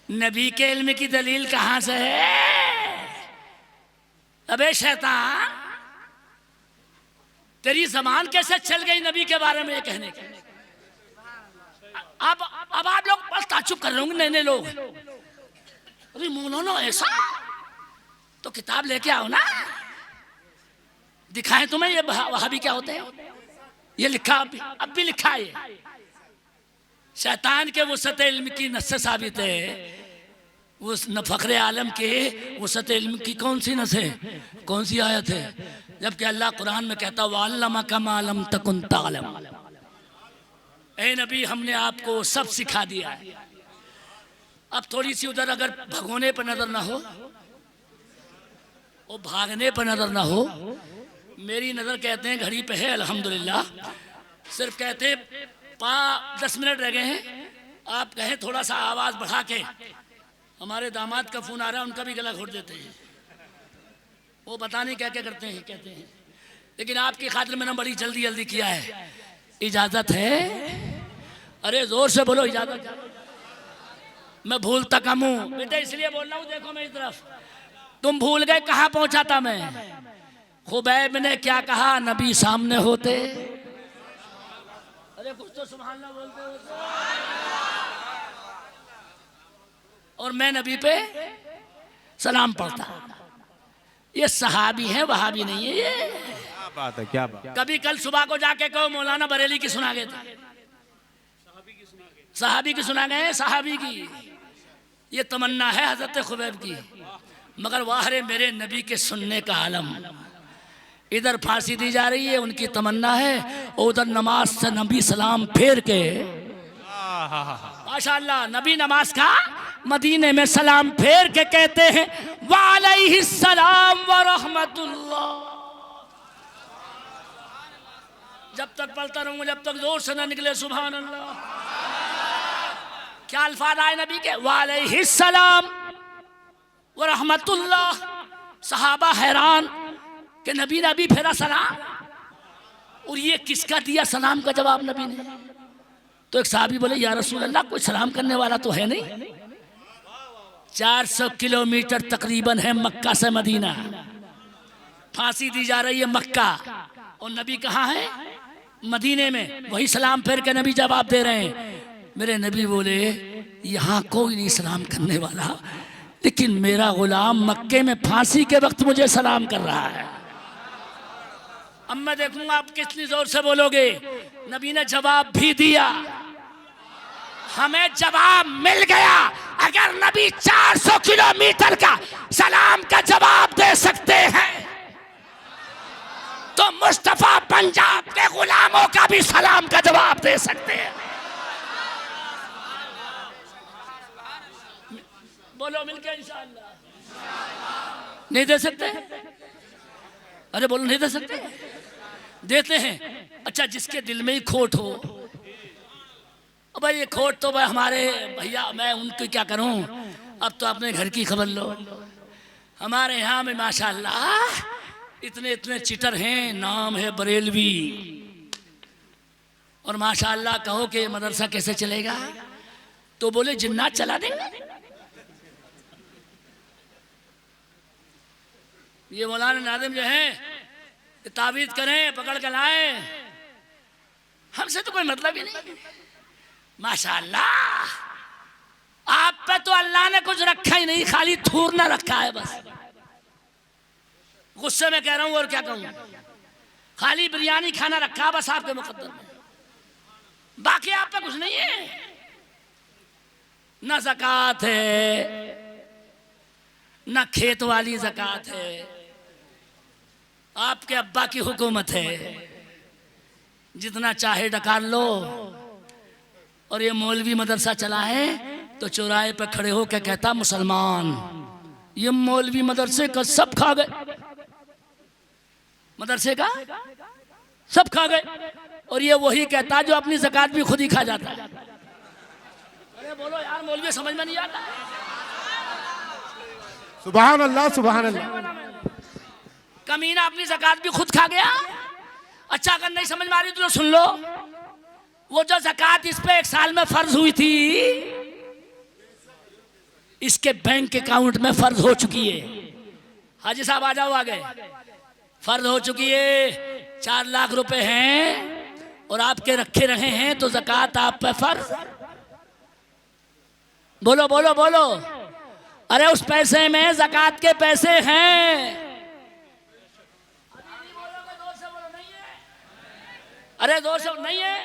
नबी के इल्म की दलील कहां से है? अबे शैतान, तेरी जबान कैसे चल गई नबी के बारे में ये कहने की? अब आप लोग बस ताज्जुब कर रहे होंगे नए नए लोग। अरे मौलाना ऐसा, तो किताब लेके आओ ना, दिखाएं तुम्हें ये वहाबी क्या होते हैं। ये लिखा अब भी लिखा है, शैतान के वसत इल्म की नस से साबित है। उस फखरे आलम के वसत इल्म की कौन सी नस है, कौन सी आयत है? जबकि अल्लाह कुरान में कहता वअल्लमका मा लम तकुन तअलम। ए नबी, हमने आपको सब सिखा दिया है। अब थोड़ी सी उधर अगर भगोने पर नजर ना हो और भागने पर नजर ना हो, मेरी नजर कहते हैं घड़ी पे है अल्हम्दुलिल्लाह, सिर्फ कहते 10 मिनट रह गए हैं। आप कहें थोड़ा सा आवाज बढ़ा के, हमारे दामाद का फोन आ रहा है, उनका भी गला घोट देते हैं। वो पता नहीं क्या क्या करते हैं, कहते हैं, लेकिन आपकी खातिर मैंने बड़ी जल्दी जल्दी किया है। इजाजत है? अरे जोर से बोलो इजाजत। मैं भूलता कम हूं बेटे, इसलिए बोल रहा हूं। देखो मेरी तरफ, तुम भूल गए कहां पहुंचा था मैं। खुबैब ने क्या कहा नबी सामने होते? अरे कुछ तो सुभान अल्लाह बोलते होते। और मैं नबी पे सलाम पढ़ता। ये सहाबी है, वहाबी नहीं है ये। क्या बात है, क्या बात। कभी कल सुबह को जाके कहो मौलाना बरेली की सुना गए थे, सहाबी की सुना गए, सहाबी की। ये तमन्ना है हजरत खुबैब की, मगर वाह रे मेरे नबी के सुनने का आलम। इधर फांसी दी जा रही है, उनकी तमन्ना है, और उधर नमाज से नबी सलाम फेर के, माशाअल्लाह, नबी नमाज का मदीने में सलाम फेर के कहते हैं वालैहिस्सलाम व रहमतुल्लाह। जब तक पढ़ता रहूंगा, जब तक जोर से ना निकले सुभान अल्लाह। क्या अल्फाज आए नबी के? वालैहिस्सलाम व रहमतुल्लाह। सहाबा हैरान कि नबी ने अभी फेरा सलाम, और ये किसका दिया सलाम का जवाब नबी ने? तो एक साहबी बोले या रसूल अल्लाह, कोई सलाम करने वाला तो है नहीं। 400 किलोमीटर तकरीबन है मक्का से मदीना, फांसी दी जा रही है मक्का, और नबी कहाँ है? मदीने में। वही सलाम फेर के नबी जवाब दे रहे हैं। मेरे नबी बोले यहाँ कोई नहीं सलाम करने वाला, लेकिन मेरा गुलाम मक्के में फांसी के वक्त मुझे सलाम कर रहा है। अब मैं देखूंगा आप कितनी जोर से बोलोगे। नबी ने जवाब भी दिया, हमें जवाब मिल गया। अगर नबी 400 किलोमीटर का सलाम का जवाब दे सकते हैं तो मुस्तफा पंजाब के गुलामों का भी सलाम का जवाब दे सकते हैं। बोलो मिलके इंशाअल्लाह। नहीं दे सकते? अरे बोलो नहीं दे सकते? देते हैं। अच्छा, जिसके दिल में ही खोट हो, अब भाई ये खोट तो भाई हमारे भैया, मैं उनकी क्या करूं। अब तो अपने घर की खबर लो। हमारे यहाँ में माशाअल्लाह इतने इतने चिटर हैं, नाम है बरेलवी, और माशाअल्लाह कहो कि मदरसा कैसे चलेगा, तो बोले जिन्नात चला देंगे। ये मौलाना नादिम जो है ताबीज करें, पकड़ कर लाए, हमसे तो कोई मतलब ही नहीं। माशाअल्लाह, आप पे तो अल्लाह ने कुछ रखा ही नहीं, खाली थूरना रखा है बस। गुस्से में कह रहा हूं और क्या कहूं, खाली बिरयानी खाना रखा बस आपके मुकद्दर में, बाकी आप पे कुछ नहीं है। ना ज़कात है, ना खेत वाली ज़कात है, आपके अब्बा की हुकूमत है, जितना चाहे डकार लो। और ये मौलवी मदरसा चला है तो चौराहे पे खड़े हो के कहता मुसलमान, ये मौलवी मदरसे का सब खा गए, मदरसे का सब खा गए। और ये वही कहता जो अपनी ज़कात भी खुद ही खा जाता है। अरे बोलो यार, मौलवी समझ में नहीं आता। सुभान अल्लाह, सुभान अल्लाह। कमीना अपनी ज़कात भी खुद खा गया। अच्छा, अगर नहीं समझ में आ रही तो सुन लो, वो जो ज़कात इस पे 1 साल में फर्ज हुई थी, इसके बैंक अकाउंट में फर्ज हो चुकी है। हाजी साहब आ जाओ आगे, फर्ज हो चुकी है। 4 लाख रुपए हैं और आपके रखे रहे हैं, तो ज़कात आप पे फर्ज। बोलो बोलो बोलो, अरे उस पैसे में ज़कात के पैसे हैं। अरे 200 नहीं है,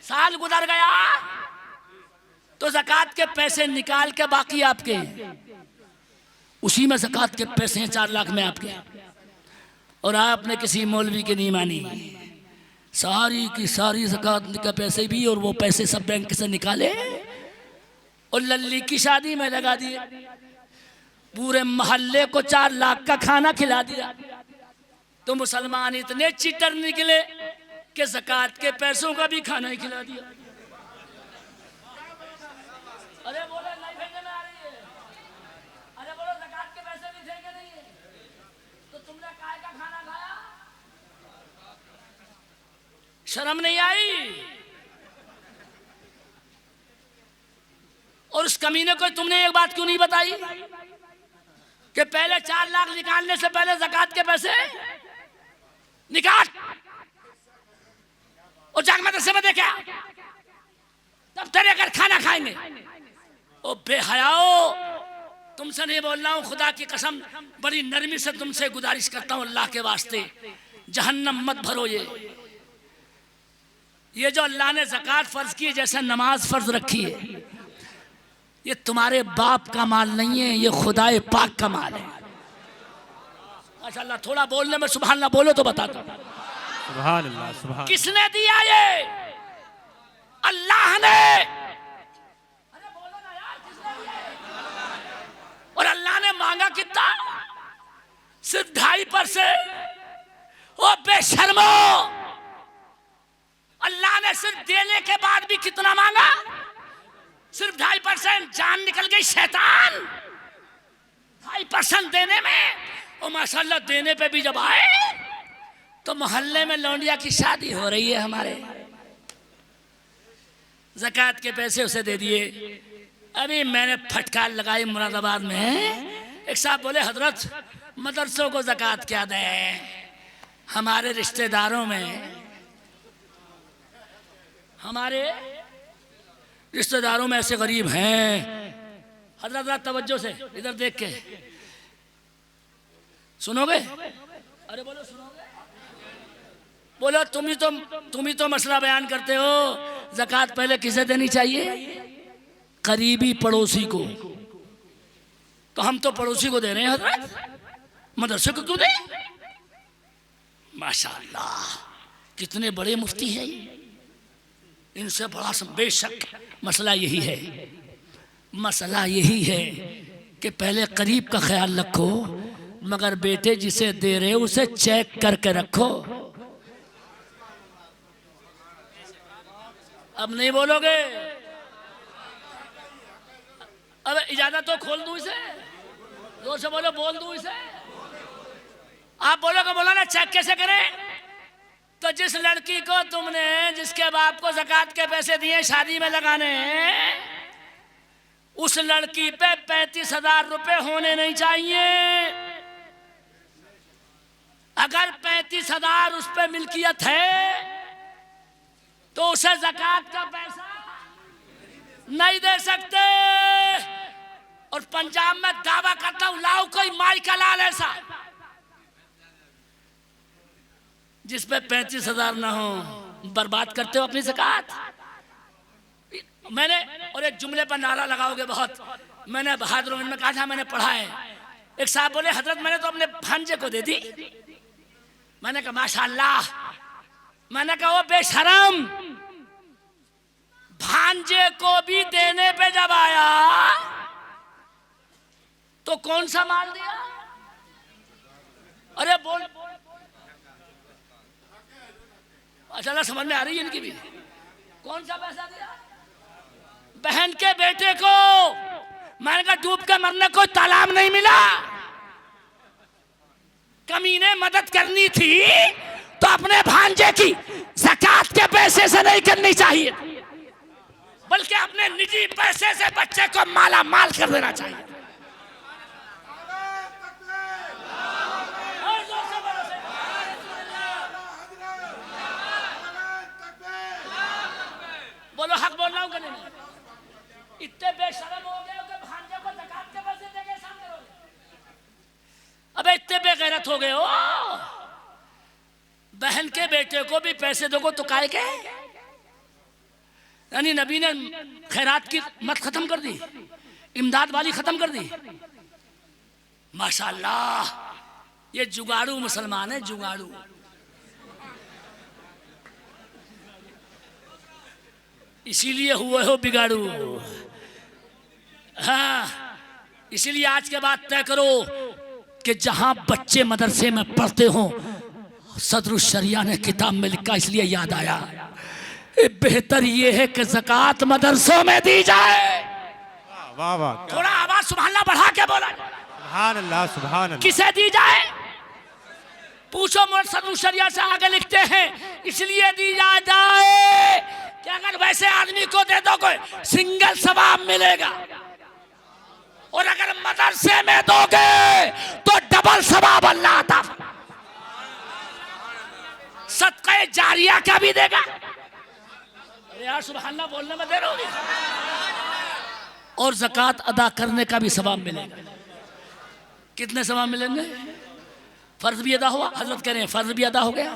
साल गुजर गया तो ज़कात के पैसे निकाल के बाकी आपके, उसी में ज़कात के पैसे हैं 4 लाख में आपके। और आपने किसी मौलवी की नहीं मानी, सारी की सारी ज़कात के पैसे भी और वो पैसे सब बैंक से निकाले और लल्ली की शादी में लगा दिए। पूरे मोहल्ले को 4 लाख का खाना खिला दिया। तो मुसलमान इतने चीटर निकले कि ज़कात के पैसों का भी खाना ही खिला दिया। अरे बोले नहीं फेंकने में आ रही है, अरे बोलो ज़कात के पैसे भी फेंके नहीं है, तो तुमने काय का खाना खाया? शर्म नहीं आई? और उस कमीने को तुमने एक बात क्यों नहीं बताई कि पहले 4 लाख निकालने से पहले ज़कात के पैसे निकाल और जाग मदरसे में देखा, तब तेरे घर खाना खाएंगे। ओ बेहयाओ, तुमसे नहीं बोल रहा हूं, खुदा की कसम बड़ी नरमी से तुमसे गुजारिश करता हूं, अल्लाह के वास्ते जहन्नम मत भरो। ये जो अल्लाह ने ज़कात फर्ज की है, जैसे नमाज फर्ज रखी है, ये तुम्हारे बाप का माल नहीं है, ये खुदाए पाक का माल है। माशाअल्लाह, थोड़ा बोलने में सुभान अल्लाह बोलो तो बता दो। सुभान अल्लाह, सुभान। किसने दिया ये? अल्लाह ने। अरे बोलो ना यार, किसने दिया? और अल्लाह ने मांगा कितना? सिर्फ 2.5%। ओ बेशर्मो, अल्लाह ने सिर्फ देने के बाद भी कितना मांगा? सिर्फ 2.5%। जान निकल गई शैतान 2.5% देने में। और माशाअल्लाह देने पे भी जब आए तो मोहल्ले में लौंडिया की शादी हो रही है हमारे, ज़कात के पैसे उसे दे दिए। अभी मैंने फटकार लगाई मुरादाबाद में, एक साहब बोले हजरत मदरसों को ज़कात क्या दें? हमारे रिश्तेदारों में, हमारे रिश्तेदारों में ऐसे गरीब हैं। हजरत तवज्जो से इधर देख के सुनोगे? अरे बोलो सुनोगे? बोलो तुम ही तो मसला बयान करते हो। ज़कात पहले किसे देनी चाहिए? करीबी पड़ोसी को। तो हम तो पड़ोसी को दे रहे हैं हजरत, मदरसे को क्यों दें? माशाअल्लाह, कितने बड़े मुफ्ती हैं। इनसे बड़ा बेशक मसला यही है, मसला यही है कि पहले करीब का ख्याल रखो, मगर बेटे जिसे दे रहे हो उसे चेक करके रखो। अब नहीं बोलोगे? अब इजाजत तो खोल दूं इसे, जोर से बोलो, बोल दूं इसे। आप बोलोगे मौलाना चेक कैसे करें? तो जिस लड़की को तुमने, जिसके बाप को ज़कात के पैसे दिए शादी में लगाने, उस लड़की पे 35,000 रुपए होने नहीं चाहिए। अगर 35,000 उस पे मिल्कियत है तो उसे ज़कात का पैसा नहीं दे सकते। और पंजाब में दावा करता हूं, लाओ कोई माई का लाल ऐसा जिस पे 35,000 ना हो, बर्बाद करते हो अपनी ज़कात। मैंने और एक जुमले पर नारा लगाओगे बहुत, मैंने बहादुर में कहा था, मैंने पढ़ा है। एक साहब बोले हजरत मैंने तो अपने भांजे को दे दी। मैंने कहा माशाअल्लाह। मैंने कहा वो बेशरम, भांजे को भी देने पे जब आया तो कौन सा माल दिया? अरे बोल, अच्छा समझ में आ रही है इनकी भी। कौन सा पैसा दिया? बहन के बेटे को। मैंने कहा डूब के मरने को तालाब नहीं मिला, कमीने मदद करनी थी तो अपने भांजे की ज़कात के पैसे से नहीं करनी चाहिए, बल्कि अपने निजी पैसे से बच्चे को माला माल कर देना चाहिए। बोलो हक बोल रहा हूं कि नहीं? इतने बेशरम हो गए कि भांजे को ज़कात के पैसे देके सामने रहोगे। अबे इतने बेगैरत हो गए हो, बहन के बेटे को भी पैसे दोगे तो काहे के? यानी नबी ने खैरात की मत खत्म कर दी, इमदाद वाली खत्म कर दी। माशाअल्लाह, ये जुगाड़ू मुसलमान है, जुगाड़ू। इसीलिए हुए हो बिगाड़ू। हाँ, इसीलिए आज के बाद तय करो कि जहां बच्चे मदरसे में पढ़ते हो, सदरुल शरिया ने किताब में लिखा, इसलिए याद आया, बेहतर ये है कि ज़कात मदरसों में दी जाए। वाह वाह, थोड़ा आवाज सुभान अल्लाह बढ़ा के बोला। सुभान अल्लाह, सुभान अल्लाह। किसे दी जाए? पूछो, मोहम्मद सदरुल शरिया से आगे लिखते हैं इसलिए दी जाए कि अगर वैसे आदमी को दे दो कोई सिंगल सवाब मिलेगा, और अगर मदरसे में दोगे तो डबल सवाब अल्लाह अता फरमाएगा। सदक़े जारिया का भी देगा। अरे यार सुभान अल्लाह बोलने में देर होगी। और ज़कात अदा करने का भी सवाब मिलेगा। कितने सवाब मिलेंगे? फर्ज भी अदा हुआ, हजरत कह रहे हैं फर्ज भी अदा हो गया।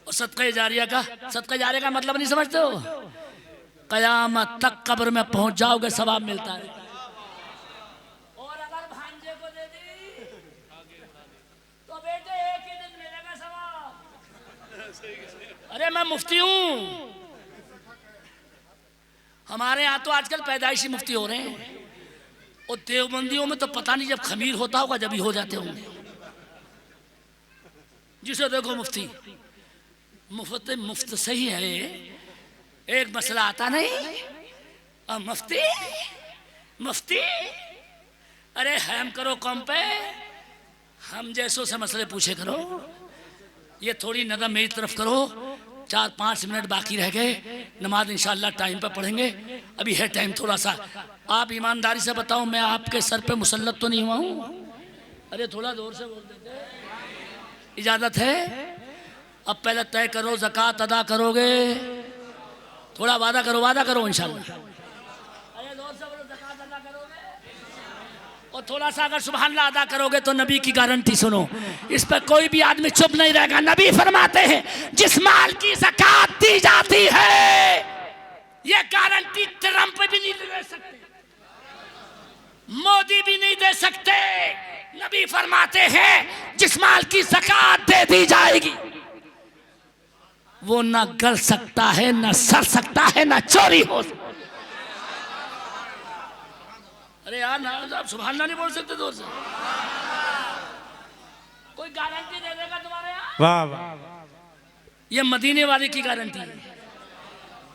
और सदक़े जारिया का, सदक़े जारिया का मतलब नहीं समझते हो? क़यामत तक कब्र में पहुंच जाओगे, सवाब मिलता है। और अगर भांजे को दे दी तो बेटे एक ही दिन मिलेगा सवाब। अरे मैं मुफ्ती हूं, हमारे यहाँ तो आजकल पैदाइशी मुफ्ती हो रहे हैं, और देवबंदियों में तो पता नहीं जब खमीर होता होगा जब ही हो जाते होंगे। जिसे देखो मुफ्ती, मुफ्त सही है, एक मसला आता नहीं, और मुफ्ती मुफ्ती। अरे हम करो कौम पे, हम जैसों से मसले पूछे करो। ये थोड़ी नज़र मेरी तरफ करो। 4-5 मिनट बाकी रह गए, नमाज इंशाअल्लाह टाइम पे पढ़ेंगे। अभी है टाइम थोड़ा सा। आप ईमानदारी से बताओ, मैं आपके सर पे मुसल्लत तो नहीं हुआ हूँ? अरे थोड़ा जोर से बोल देते। इजाज़त है? अब पहले तय करो ज़कात अदा करोगे? थोड़ा वादा करो इंशाअल्लाह। अरे जोर से बोलो, ज़कात अदा करोगे? और थोड़ा सा अगर सुभान अल्लाह अदा करोगे तो नबी की गारंटी सुनो, इस पर कोई भी आदमी चुप नहीं रहेगा। नबी फरमाते हैं जिस माल की ज़कात दी जाती है, ये गारंटी ट्रंप भी नहीं दे सकते, मोदी भी नहीं दे सकते। नबी फरमाते हैं जिस माल की ज़कात दे दी जाएगी वो ना गल सकता है, ना सड़ सकता है, ना चोरी हो सकता। अरे यार ना आप सुभान अल्लाह नहीं बोल सकते दूर से? कोई गारंटी दे देगा तुम्हारे यहाँ? वाह वाह, ये मदीने वाले की गारंटी है।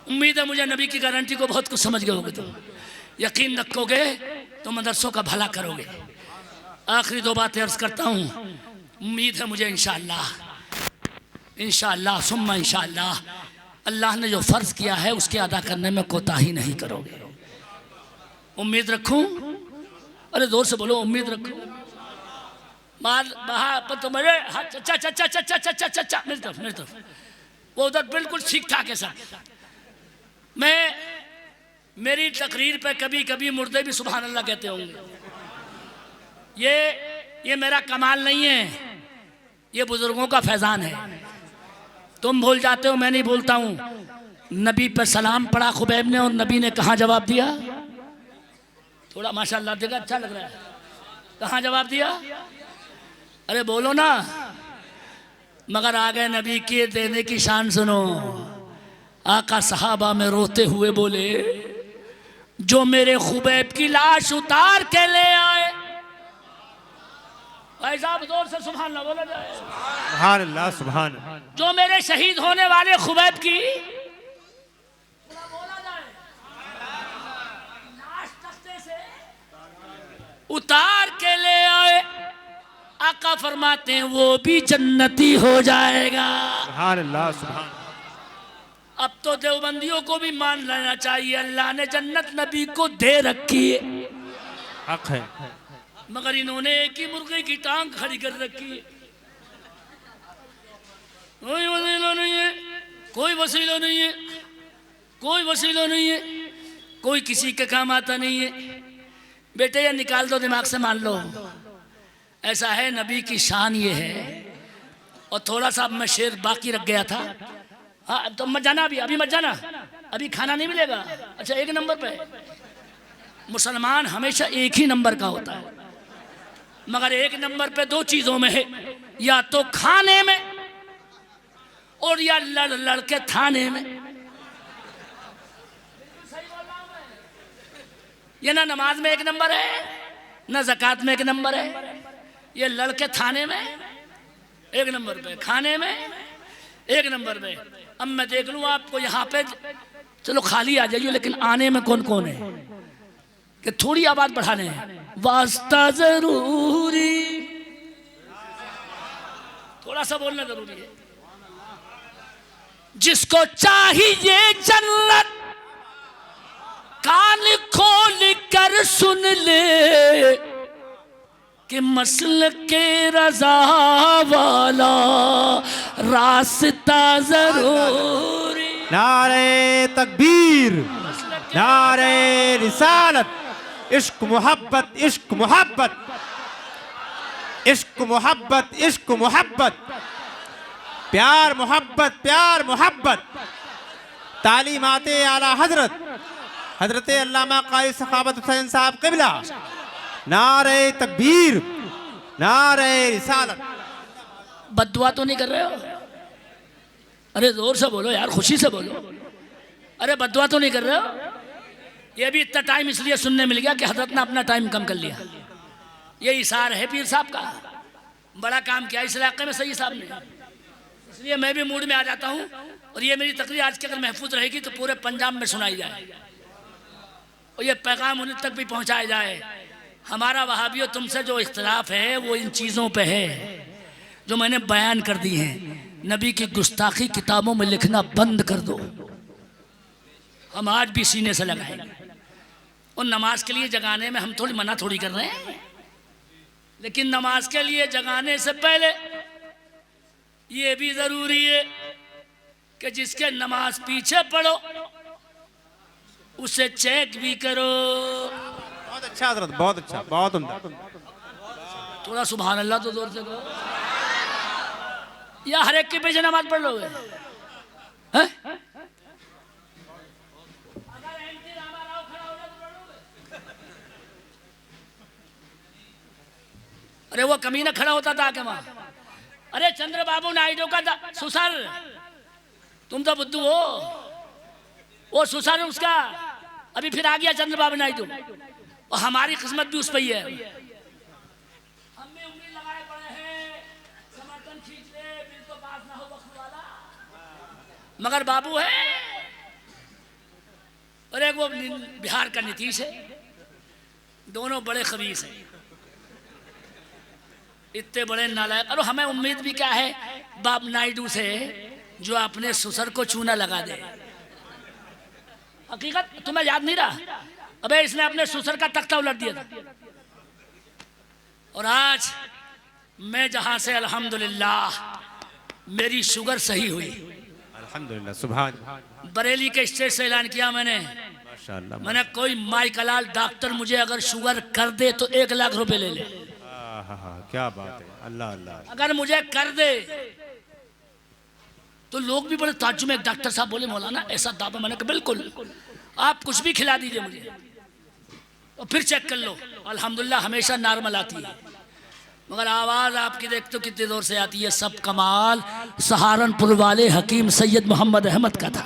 उम्मीद है मुझे नबी की गारंटी को बहुत कुछ समझ गए होगे। तुम यकीन रखोगे तो मदरसों का भला करोगे। आखिरी 2 बातें अर्ज करता हूँ। उम्मीद है मुझे इंशाअल्लाह सुम्मा इंशाअल्लाह अल्लाह ने जो फ़र्ज़ किया है उसके अदा करने में कोताही नहीं करोगे। उम्मीद रखूं? अरे जोर से बोलो, उम्मीद रखूं? मार बहा पर तो मेरे अच्छा अच्छा अच्छा अच्छा अच्छा अच्छा अच्छा मेरी तरफ वो उधर बिल्कुल ठीक ठाक है सर। मैं मेरी तकरीर पे कभी कभी मुर्दे भी सुभान अल्लाह कहते होंगे। ये मेरा कमाल नहीं है, ये बुजुर्गों का फैजान है। तुम भूल जाते हो, मैं नहीं भूलता हूँ। नबी पर सलाम पढ़ा खुबैब ने और नबी ने कहाँ जवाब दिया? थोड़ा माशाल्लाह देखा अच्छा लग रहा है। कहाँ जवाब दिया? अरे बोलो ना। मगर आ गए नबी के देने की शान सुनो। आका सहाबा में रोते हुए बोले, जो मेरे खुबैब की लाश उतार के ले आए। भाई साहब जोर से सुभान अल्लाह बोला जाए। सुभान अल्लाह सुभान। जो मेरे शहीद होने वाले खुबैब की बोला जाए लाश तख्ते से उतार के ले आए। आका फरमाते हैं वो भी जन्नती हो जाएगा। सुभान अल्लाह सुभान। अब तो देवबंदियों को भी मान लेना चाहिए, अल्लाह ने जन्नत नबी को दे रखी है। हक है। मगर इन्होंने एक ही मुर्गे की टांग खड़ी कर रखी है। कोई वसीला नहीं है, कोई वसीला नहीं है, कोई वसीला नहीं है, कोई किसी के काम आता नहीं है। बेटे ये निकाल दो दिमाग से, मान लो ऐसा है। नबी की शान ये है। और थोड़ा सा मैं शेर बाकी रख गया था। हाँ तो मत जाना, अभी मत जाना, अभी खाना नहीं मिलेगा। अच्छा एक नंबर पे मुसलमान हमेशा एक ही नंबर का होता है, मगर एक नंबर पे दो चीजों में है, या तो खाने में और या लड़ लड़ के थाने में। ये ना नमाज में एक नंबर है, ना ज़कात में एक नंबर है। ये लड़के थाने में एक नंबर पे, खाने में एक नंबर पे। अब मैं देख लूँ आपको यहाँ पे, चलो खाली आ जाइए, लेकिन आने में कौन कौन है कि थोड़ी आवाज बढ़ा लें। वास्ता जरूरी, थोड़ा सा बोलना जरूरी है। जिसको चाहिए जन्नत कान खोल कर सुन ले कि मसल के रजा वाला रास्ता जरूरी। नारे तकबीर, नारे रिसालत, इश्क मोहब्बत, इश्क मोहब्बत, इश्क मोहब्बत, इश्क मोहब्बत, प्यार मोहब्बत, प्यार मोहब्बत। तालीमाते आला हजरत हजरत अल्लामा क़ारी सखावत हुसैन साहब क़िबला। नारे तकबीर, नारे रिसालत। बद्दुआ तो नहीं कर रहे हो? अरे जोर से बोलो यार, खुशी से बोलो। अरे बद्दुआ तो नहीं कर रहे हो? ये भी इतना टाइम इसलिए सुनने मिल गया कि हजरत ने अपना टाइम कम कर लिया। ये इशार है पीर साहब का, बड़ा काम किया इस इलाके में सही साहब ने, इसलिए मैं भी मूड में आ जाता हूँ। और ये मेरी तकरीर आज की अगर महफूज रहेगी तो पूरे पंजाब में सुनाई जाए और ये पैगाम उन्हें तक भी पहुँचाया जाए। हमारा वहाबियों तुमसे जो इख्तिलाफ है वो इन चीज़ों पे है जो मैंने बयान कर दी हैं। नबी की गुस्ताखी किताबों में लिखना बंद कर दो, हम आज भी सीने से लगाएंगे। और नमाज के लिए जगाने में हम थोड़ी मना थोड़ी कर रहे हैं, लेकिन नमाज के लिए जगाने से पहले ये भी ज़रूरी है कि जिसके नमाज पीछे पढ़ो उसे चेक भी करो। बहुत अच्छा हजरत, बहुत अच्छा, बहुत उम्दा। थोड़ा सुभान अल्लाह तो जोर से कहो, या हर एक के पीछे नमाज पढ़ लोगे? हैं? अरे वो कमीना खड़ा होता था आके वहां। अरे चंद्रबाबू नायडू का सुसर, तुम तो बुद्धू हो। वो सुसर उसका अभी फिर आ गया चंद्रबाबू नायडू, और हमारी किस्मत भी उस पर ही है। हम भी उंगली लगाए पड़े हैं, समर्थन खींच ले, बिल तो पास ना हो वक्त वाला, मगर बाबू है। और एक वो बिहार का नीतीश है, दोनों बड़े खबीस हैं, इतने बड़े नालायक। और हमें उम्मीद भी क्या है बाब नायडू से, जो अपने ससुर को चूना लगा दे। हकीकत तुम्हें याद नहीं रहा? अबे इसने अपने ससुर का तख्ता उलट दिया था। और आज मैं जहां से अल्हम्दुलिल्लाह मेरी शुगर सही हुई। अल्हम्दुलिल्लाह, सुभान। बरेली के स्टेज से ऐलान किया मैंने, माशाअल्लाह। मैंने कोई माइकलाल डॉक्टर मुझे अगर शुगर कर दे तो 1 लाख रुपए ले ले। क्या बात है, अल्लाह अल्लाह। अगर मुझे कर दे तो लोग भी बड़े ताज्जुब में, एक डॉक्टर साहब बोले मौलाना ऐसा दावा, मैंने कहा बिल्कुल आप कुछ भी खिला दीजिए मुझे, और फिर चेक कर लो, अल्हम्दुलिल्लाह हमेशा नॉर्मल आती है। मगर आवाज़ आपकी देख तो कितनी जोर से आती है। सब कमाल सहारनपुर वाले हकीम सैयद मोहम्मद अहमद का था,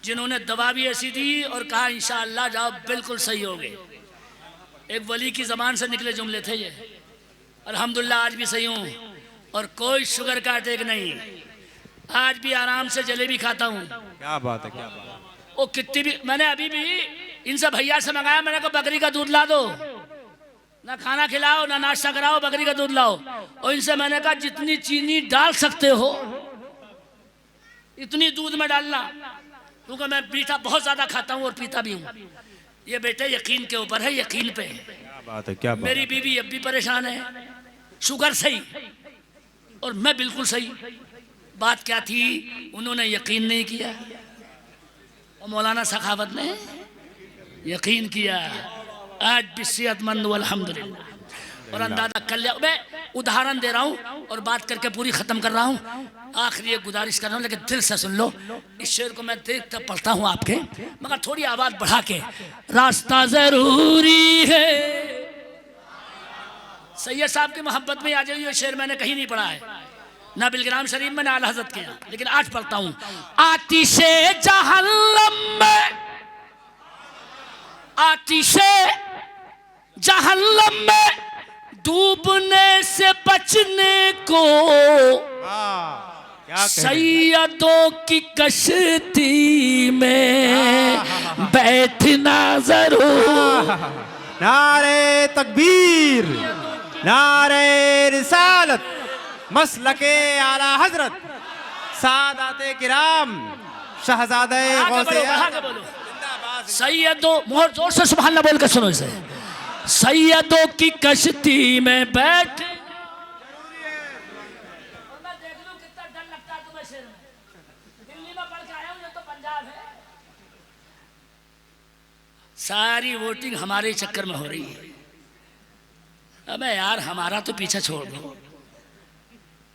जिन्होंने दवा भी ऐसी दी और कहा इंशाअल्लाह जाओ बिल्कुल सही हो गए। एक वली की ज़बान से निकले जुमले थे ये। अल्हम्दुलिल्लाह आज भी सही हूँ और कोई शुगर का अटैक नहीं। आज भी आराम से जलेबी खाता हूँ। क्या बात है, क्या बात है। वो कितनी भी, मैंने अभी भी इनसे भैया से मंगाया, मैंने कहा बकरी का दूध ला दो, ना खाना खिलाओ ना नाश्ता कराओ, बकरी का दूध लाओ। और इनसे मैंने कहा जितनी चीनी डाल सकते हो इतनी दूध में डालना, क्योंकि मैं मीठा बहुत ज्यादा खाता हूँ और पीता भी हूँ। ये बेटे यकीन के ऊपर है, यकीन पे। क्या बात है, क्या बात। मेरी बीवी अब भी परेशान है, शुगर सही और मैं बिल्कुल सही। बात क्या थी, उन्होंने यकीन नहीं किया और मौलाना सखावत ने यकीन किया। आज भी सेहतमंद हूं अल्हम्दुलिल्लाह। और अंदाजा कर लिया। मैं उदाहरण दे रहा हूँ और बात करके पूरी खत्म कर रहा हूँ। आखिरी एक गुजारिश कर रहा हूँ, लेकिन दिल से सुन लो। इस शेर को मैं देखता पढ़ता हूँ आपके, मगर थोड़ी आवाज बढ़ा के। रास्ता जरूरी है, सैयद साहब की मोहब्बत में आ जाइए। ये शेर मैंने कहीं नहीं पढ़ा है, ना बिलग्राम शरीफ में ना आला हज़रत के यहाँ, लेकिन आज पढ़ता हूँ। आतिशे जहन्नम में, आतिशे जहन्नम में डूबने से बचने को सैयदों की कश्ती में बैठना जरूर। नारे तकबीर, नारे रिसालत, मसलके आला हजरत, सादाते किराम, शहजादे गौसे सैयदों, बहुत जोर से सुभान अल्लाह बोल के सुनो इसे। सैयदों की कश्ती में बैठ, सारी वोटिंग हमारे चक्कर में हो रही है। अबे यार हमारा तो पीछा छोड़ दो,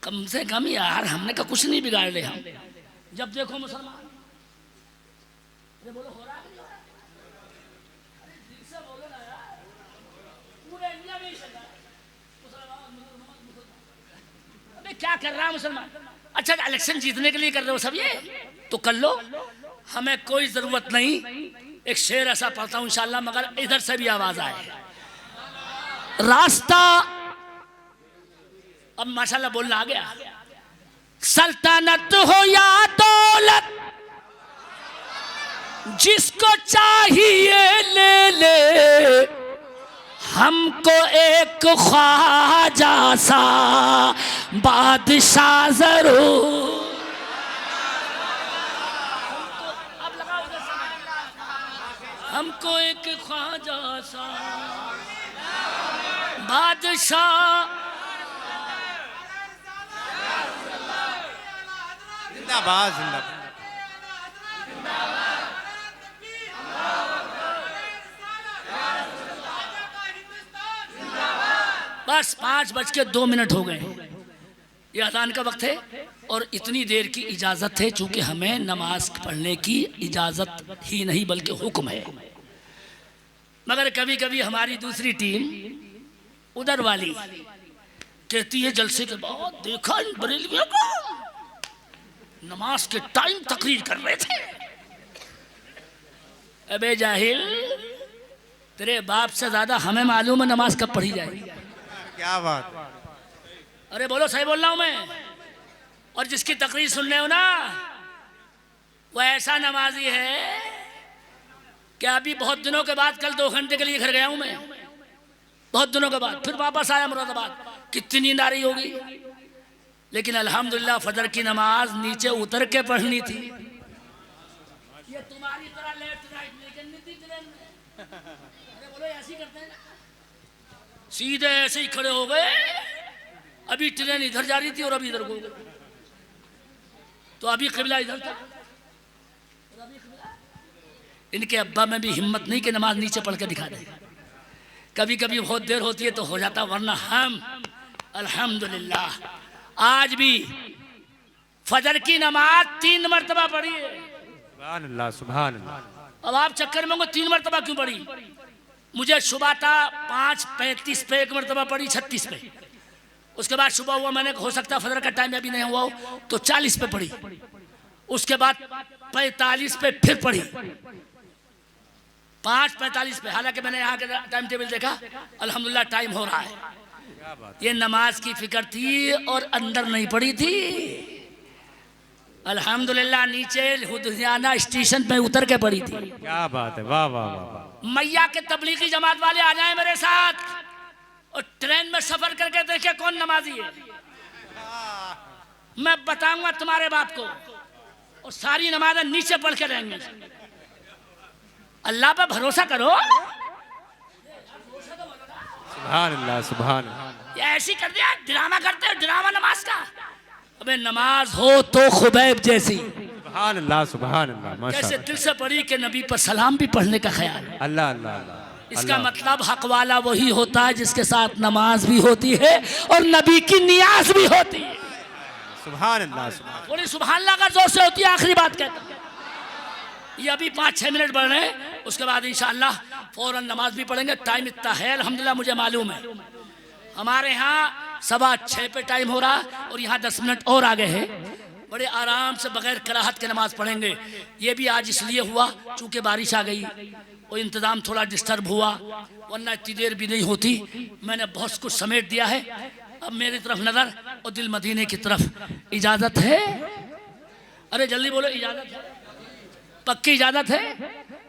कम से कम यार हमने का कुछ नहीं बिगाड़ ले हम। जब देखो मुसलमान, बोलो हो रहा है, ठीक से बोलो ना यार, पूरे इंडिया में ही चल रहा है मुसलमान। अबे क्या कर रहा है मुसलमान? अच्छा इलेक्शन जीतने के लिए कर रहे हो सब, ये तो कर लो, हमें कोई जरूरत नहीं। एक शेर ऐसा पढ़ता हूं इंशाल्लाह, मगर इधर से भी आवाज आए। रास्ता, अब माशाल्लाह बोलना आ गया। सल्तनत हो या दौलत, जिसको चाहिए ले ले, हमको एक ख्वाजा सा बादशाह जरूर। हमको एक ख्वाजा सा बादशाह। जिंदाबाद, जिंदाबाद। बस 5:02 हो गए, ये अज़ान का वक्त है और इतनी देर की इजाज़त है, चूँकि हमें नमाज पढ़ने की इजाज़त ही नहीं बल्कि हुक्म है। मगर कभी कभी हमारी दूसरी टीम उधर वाली कहती है जलसे के बाद देखा इन बरेलियों को नमाज के टाइम तकरीर कर रहे थे। अबे जाहिल, तेरे बाप से ज्यादा हमें मालूम है नमाज कब पढ़ी जाएगी। क्या बात। अरे बोलो, सही बोल रहा हूं मैं। और जिसकी तकरीर सुन रहे हो ना, वो ऐसा नमाजी है कि अभी बहुत दिनों के बाद, कल 2 घंटे के लिए घर गया हूं मैं, बहुत दिनों के बाद फिर वापस आया मुरादाबाद। कितनी नींद आ रही होगी, लेकिन अल्हम्दुलिल्लाह फजर की नमाज नीचे उतर के पढ़नी थी। ये तुम्हारी तरह लेफ्ट राइट लेकिन नहीं थी ट्रेन में। अरे बोलो, ऐसी करते हैं। सीधे ऐसे ही खड़े हो गए। अभी ट्रेन इधर जा रही थी और अभी इधर को, तो अभी किबला इधर था। इनके अब्बा में भी हिम्मत नहीं कि नमाज नीचे पढ़ के दिखा दे। कभी कभी बहुत देर होती है तो हो जाता, वरना हम अल्हम्दुलिल्लाह आज भी फजर की नमाज 3 मरतबा पढ़ी है। सुभान अल्लाह, सुभान अल्लाह। अब आप चक्कर में 3 मरतबा क्यों पढ़ी? मुझे सुबह था 5:35 पे 1 मरतबा पढ़ी, 36 पे। उसके बाद सुबह हुआ, मैंने हो सकता फजर का टाइम अभी नहीं हुआ हो तो 40 पे पढ़ी। उसके बाद 45 पे फिर पढ़ी, 5:45 पे। हालांकि मैंने यहाँ के टाइम टेबल देखा, अल्हम्दुलिल्लाह टाइम हो रहा है। ये नमाज की फिक्र थी और अंदर नहीं पड़ी थी। अल्हम्दुलिल्लाह नीचे लुधियाना स्टेशन पे उतर के पड़ी थी। क्या बात है, वाह वाह वाह वाह। मैया के तबलीगी जमात वाले आ जाए मेरे साथ और ट्रेन में सफर करके देखे कौन नमाजी है। मैं बताऊंगा तुम्हारे बाप को, और सारी नमाजें नीचे पढ़ के रहेंगे। अल्लाह पर भरोसा करो। सुभान अल्लाह, सुभान अल्लाह। ये ऐसी कर दिया, ड्रामा करते हो, ड्रामा नमाज का। अबे नमाज हो तो खुबैब जैसी, सुभान अल्लाह, सुभान अल्लाह, कैसे माशाअल्लाह। दिल से पढ़ी कि नबी पर सलाम भी पढ़ने का ख्याल है। अल्लाह अल्लाह अल्लाह। इसका मतलब हक वाला वही होता है जिसके साथ नमाज भी होती है और नबी की नियाज भी होती है। सुभान अल्लाह, सुभान। थोड़ी सुभान अल्लाह का जोर से होती है। आखिरी बात कहता हूं, ये अभी 5-6 मिनट बढ़ रहे हैं, उसके बाद इंशाअल्लाह फौरन नमाज भी पढ़ेंगे। टाइम इतना है अल्हम्दुलिल्लाह, मुझे मालूम है। हमारे यहाँ 6:15 पे टाइम हो रहा और यहाँ 10 मिनट और आगे है। बड़े आराम से बगैर कराहत के नमाज पढ़ेंगे। ये भी आज इसलिए हुआ चूंकि बारिश आ गई और इंतज़ाम थोड़ा डिस्टर्ब हुआ, वरना इतनी देर भी नहीं होती। मैंने बहुत कुछ समेट दिया है। अब मेरी तरफ नज़र और दिल मदीने की तरफ। इजाज़त है? अरे जल्दी बोलो, इजाज़त है? पक्की इजाज़त है?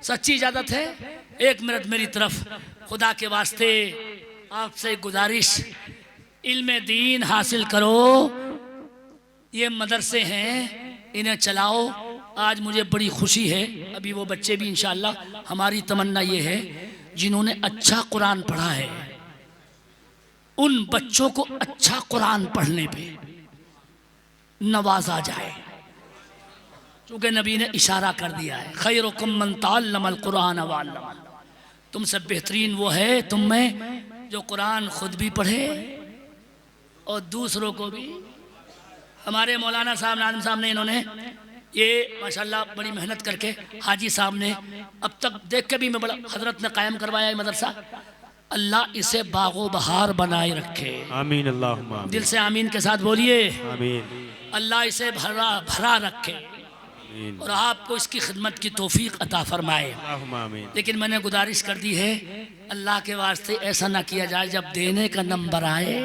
सच्ची इजाज़त है? 1 मिनट मेरी तरफ। खुदा के वास्ते आपसे गुजारिश, इल्म दीन हासिल करो। ये मदरसे हैं, इन्हें चलाओ। आज मुझे बड़ी खुशी है, अभी वो बच्चे भी इंशाअल्लाह, हमारी तमन्ना ये है जिन्होंने अच्छा कुरान पढ़ा है, उन बच्चों को अच्छा कुरान पढ़ने पे नवाजा जाए। क्योंकि नबी ने इशारा कर दिया है, खैरुकुम मन तअल्लमल कुरान व अल्लमा। तुमसे बेहतरीन वो है तुम में जो कुरान खुद भी पढ़े और दूसरों को भी। हमारे मौलाना साहब नाज़िम साहब ने, इन्होंने ये माशाल्लाह बड़ी मेहनत करके, हाजी साहब ने अब तक देख के भी मैं बड़ा, हजरत ने कायम करवाया ये मदरसा। अल्लाह इसे बागो बहार बनाए रखे। आमीन, अल्लाहुम्मा आमीन। दिल से आमीन के साथ बोलिए, आमीन। अल्लाह इसे भरा भरा रखे और आपको इसकी खिदमत की तौफीक अता फरमाए। अल्लाहुम्मा आमीन। लेकिन मैंने गुजारिश कर दी है, अल्लाह के वास्ते ऐसा ना किया जाए जब देने का नंबर आए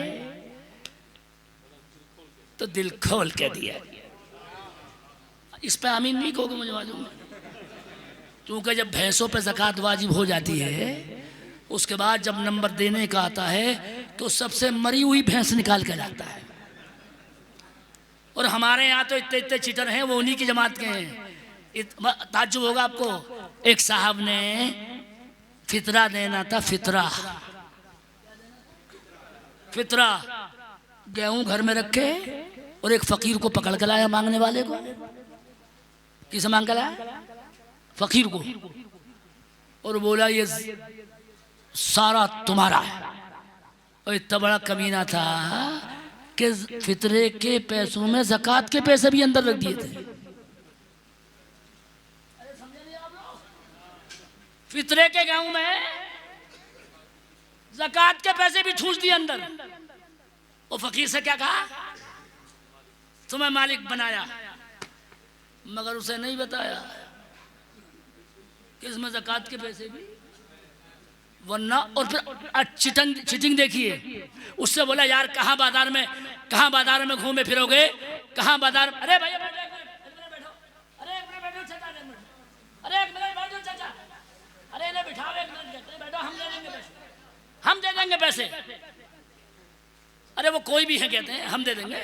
तो दिल खोल के दिया। इस पे आमीन नहीं कहोगे मुझे मालूम है, क्योंकि जब भैंसों पे ज़कात वाजिब हो जाती है, उसके बाद जब नंबर देने का आता है तो सबसे मरी हुई भैंस निकाल के लाता है। और हमारे यहाँ तो इतने इतने चीटर हैं, वो उन्हीं की जमात के हैं। ताज्जुब होगा आपको, एक साहब ने फितरा देना था, फितरा गेहूं घर में रखे और एक फकीर को पकड़ के लाया, मांगने वाले को। किसे मांग के लाया? फकीर को। और बोला ये सारा तुम्हारा है। और इतना बड़ा कमीना था कि फितरे के पैसों में ज़कात के पैसे भी अंदर रख दिए थे। फितरे के गेहूं में ज़कात के पैसे भी ठूस दिए अंदर। वो फकीर से क्या कहा? तुम्हें मालिक बनाया, मगर उसे नहीं बताया कि इसमें ज़कात के पैसे भी, वरना। और फिर चिटिंग देखिए, उससे बोला यार कहाँ बाजार में घूमे फिरोगे, कहाँ बाजार। अरे भैया बैठो, अरे एक मिनट बैठो चाचा, अरे एक मिनट बैठो चाचा, अरे इन्हें बिठाओ, एक मिनट बैठो, हम दे देंगे पैसे। अरे वो कोई भी है, कहते हैं हम दे देंगे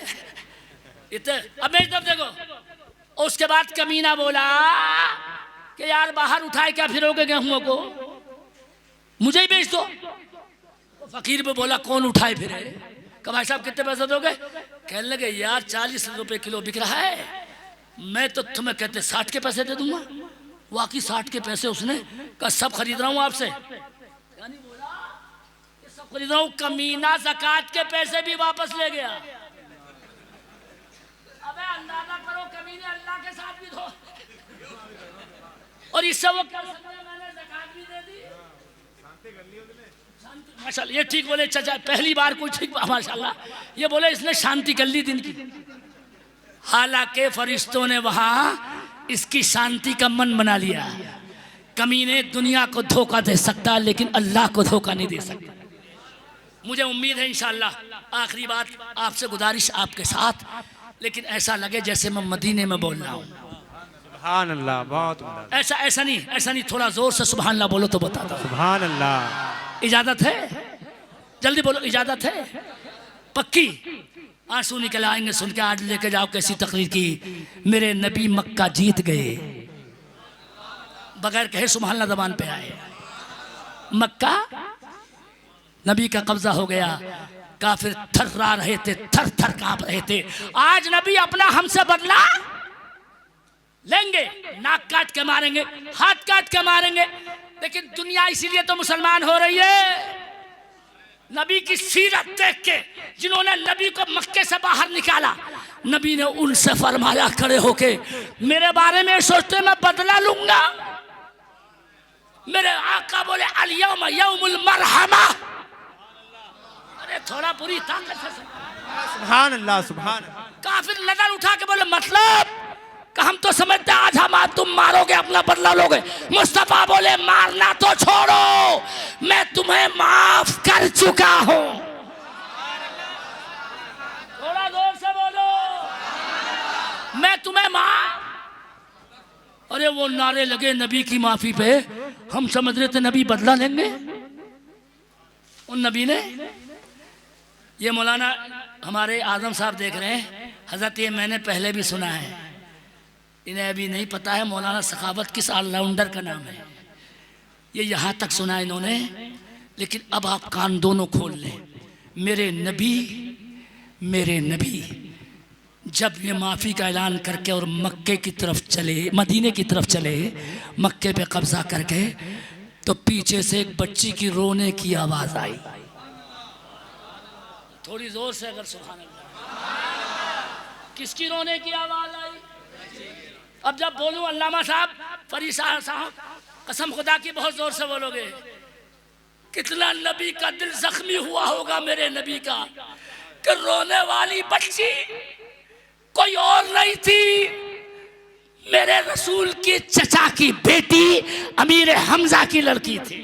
इतने। अब मेरी तरफ देखो। उसके बाद कमीना बोला कि यार बाहर उठाए क्या फिरोगे गेहूं को, मुझे ही बेच दो। तो फकीर पे बोला कौन उठाए फिरे? कहा भाई साहब कितने पैसे दोगे? कहने लगे यार 40 रुपए किलो बिक रहा है, मैं तो तुम्हें कहते 60 के पैसे दे दूंगा। वाकई 60 के पैसे उसने कहा सब खरीद रहा हूँ आपसे, यानी बोला कि सब खरीद रहा हूँ। कमीना ज़कात के पैसे भी वापस ले गया। अबे अंदाजा करो कमीने अल्लाह के साथ भी धो, और इससे वो क्या समझे मैंने ज़कात भी दे दी। माशाल्लाह ये ठीक बोले चाचा, पहली बार कोई ठीक माशाल्लाह ये बोले इसने शांति कर ली दिन की। हालांकि फरिश्तों ने वहां इसकी शांति का मन बना लिया। कमीने दुनिया को धोखा दे सकता लेकिन अल्लाह को धोखा नहीं दे सकता। मुझे उम्मीद है इंशाअल्लाह, आखिरी बात आपसे गुजारिश आपके साथ, लेकिन ऐसा लगे जैसे मैं मदीने में बोल रहा हूँ। सुभान अल्लाह, बहुत उम्दा। ऐसा नहीं, थोड़ा जोर से सुभान अल्लाह बोलो तो बताता हूँ। सुभान अल्लाह। इजाजत है? जल्दी बोलो इजाजत है? पक्की? आंसू निकल आएंगे सुन के। आज लेके जाओ कैसी तकरीर की। मेरे नबी मक्का जीत गए, बगैर कहे सुभान अल्लाह ज़बान पे आए। मक्का नबी का कब्जा हो गया, काफिर थर्रा रहे थे, थर थर कांप रहे थे। आज नबी अपना हमसे बदला लेंगे, नाक काट के मारेंगे, हाथ काट के मारेंगे, लेकिन दुनिया इसीलिए तो मुसलमान हो रही है नबी की सीरत देख के। जिन्होंने नबी को मक्के से बाहर निकाला, नबी ने उनसे फरमाया खड़े होके, मेरे बारे में सोचते मैं बदला लूंगा। मेरे आका बोले अल यौम यौमुल मरहमा। अरे थोड़ा पूरी ताकत से सुभान अल्लाह, सुभान अल्लाह। काफिर नजर उठा के बोले मतलब हम तो समझते आज हम तुम मारोगे अपना बदला लोगे। मुस्तफा बोले मारना तो छोड़ो, मैं तुम्हें माफ कर चुका हूं। थोड़ा जोर से बोलो, मैं तुम्हें माफ। अरे वो नारे लगे नबी की माफी पे, हम समझ रहे थे नबी बदला लेंगे। उन नबी ने, ये मौलाना हमारे आजम साहब देख रहे हैं हजरत, ये मैंने पहले भी सुना है, इन्हें अभी नहीं पता है मौलाना सखावत किस ऑलराउंडर का नाम है। ये यहाँ तक सुना इन्होंने, लेकिन अब आप कान दोनों खोल लें। मेरे नबी जब ये माफ़ी का ऐलान करके और मक्के की तरफ चले, मदीने की तरफ चले, मक्के पे कब्जा करके, तो पीछे से एक बच्ची की रोने की आवाज़ आई। थोड़ी जोर से अगर सुभान अल्लाह। किसकी रोने की आवाज़ आई? अब जब बोलूं अल्लामा साहब, फरीद साहब, कसम खुदा की बहुत जोर से बोलोगे। कितना नबी का दिल जख्मी हुआ होगा मेरे नबी का, कि रोने वाली बच्ची कोई और नहीं थी, मेरे रसूल के चचा की बेटी अमीर हमजा की लड़की थी।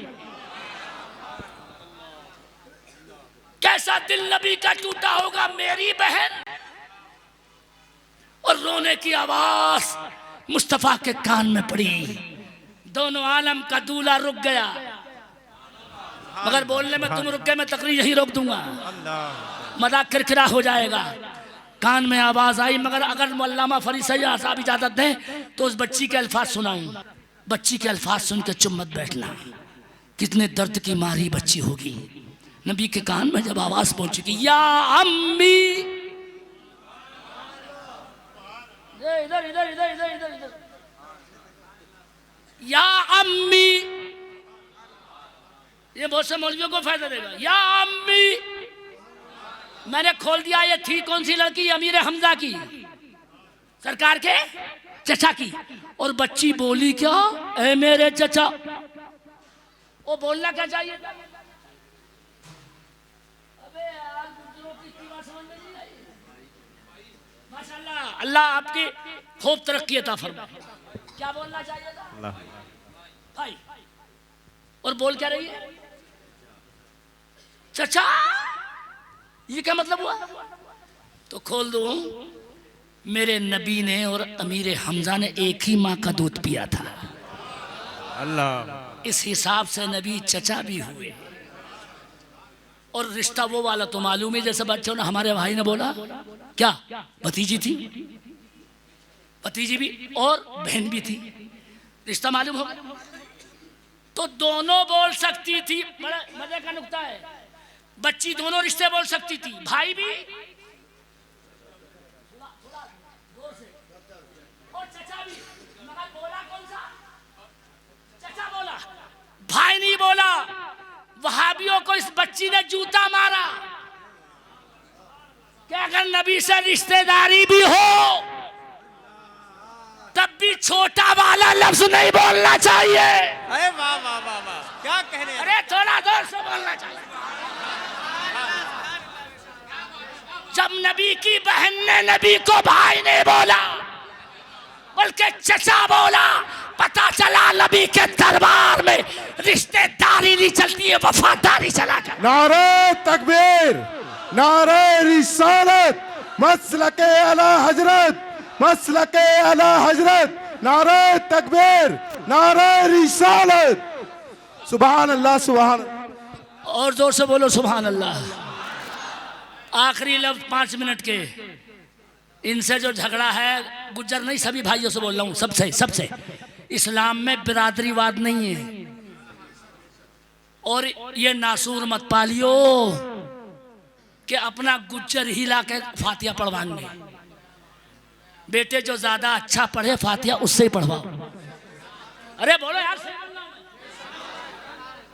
कैसा दिल नबी का टूटा होगा, मेरी बहन। और रोने की आवाज मुस्तफा के कान में पड़ी। दोनों आलम का दूल्हा रुक गया, मगर बोलने में तुम रुक गए, मैं तकरीर यही रोक दूंगा, मजाक किरकिरा हो जाएगा। कान में आवाज आई, मगर अगर अल्लामा फरीद साहब इजाजत दें तो उस बच्ची के अल्फाज सुनाऊं। बच्ची के अल्फाज सुन के चुप मत बैठना, कितने दर्द की मारी बच्ची होगी। नबी के कान में जब आवाज पहुंची कि या अम्मी, इधर इधर इधर इधर इधर इधर, या अम्मी, ये बहुत से मौलवियों को फायदा देगा। या अम्मी, मैंने खोल दिया ये थी कौन सी लड़की, अमीर हमजा की, सरकार के चचा की। और बच्ची बोली क्या, ए मेरे चचा। वो बोलना क्या चाहिए? अबे यार की बात समझ में नहीं आई। माशाल्लाह, अल्लाह आपकी खूब तरक्की अता फरमाए। क्या बोलना चाहिए था भाई? और बोल क्या रही है? चचा, ये क्या मतलब हुआ? तो खोल दूं, मेरे नबी ने और अमीर हमजा ने एक ही माँ का दूध पिया था। अल्लाह, इस हिसाब से नबी चचा भी हुए। और रिश्ता वो वाला तो मालूम है, जैसे बच्चों ने, हमारे भाई ने बोला क्या भतीजी थी, भतीजी भी और बहन भी थी, रिश्ता मालूम होगा। तो दोनों बोल सकती थी। बड़ा मजे का नुक्ता है, बच्ची दोनों रिश्ते बोल सकती थी, भाई भी और चचा भी, मगर बोला कौन सा? चचा बोला, भाई नहीं बोला। वहाबियों को इस बच्ची ने जूता मारा कि अगर नबी से रिश्तेदारी भी हो तब भी छोटा वाला लफ्ज नहीं बोलना चाहिए। अरे वाह वाह वाह वाह, क्या कह रहे हैं? अरे थोड़ा जोर से बोलना चाहिए। जब नबी की बहन ने नबी को भाई नहीं बोला बल्कि चचा बोला, पता चला नबी के दरबार में रिश्तेदारी नहीं चलती है, वफादारी चला कर। नारे तकबीर, नारे रिसालत, मसलके आला हजरत, मसलके आला हजरत, नारे तकबीर, नारे रिसालत। सुभान अल्लाह, सुभान अल्लाह। और जोर से बोलो सुभान अल्लाह। आखिरी लफ्ज 5 मिनट के। इनसे जो झगड़ा है, गुज्जर नहीं, सभी भाइयों से बोल रहा हूँ, सबसे सबसे। इस्लाम में बिरादरीवाद नहीं है, और ये नासूर मत पालियो कि अपना गुज्जर हिला के फातिहा पढ़वाएंगे। बेटे जो ज्यादा अच्छा पढ़े फातिहा उससे ही पढ़वाओ। अरे बोलो यार,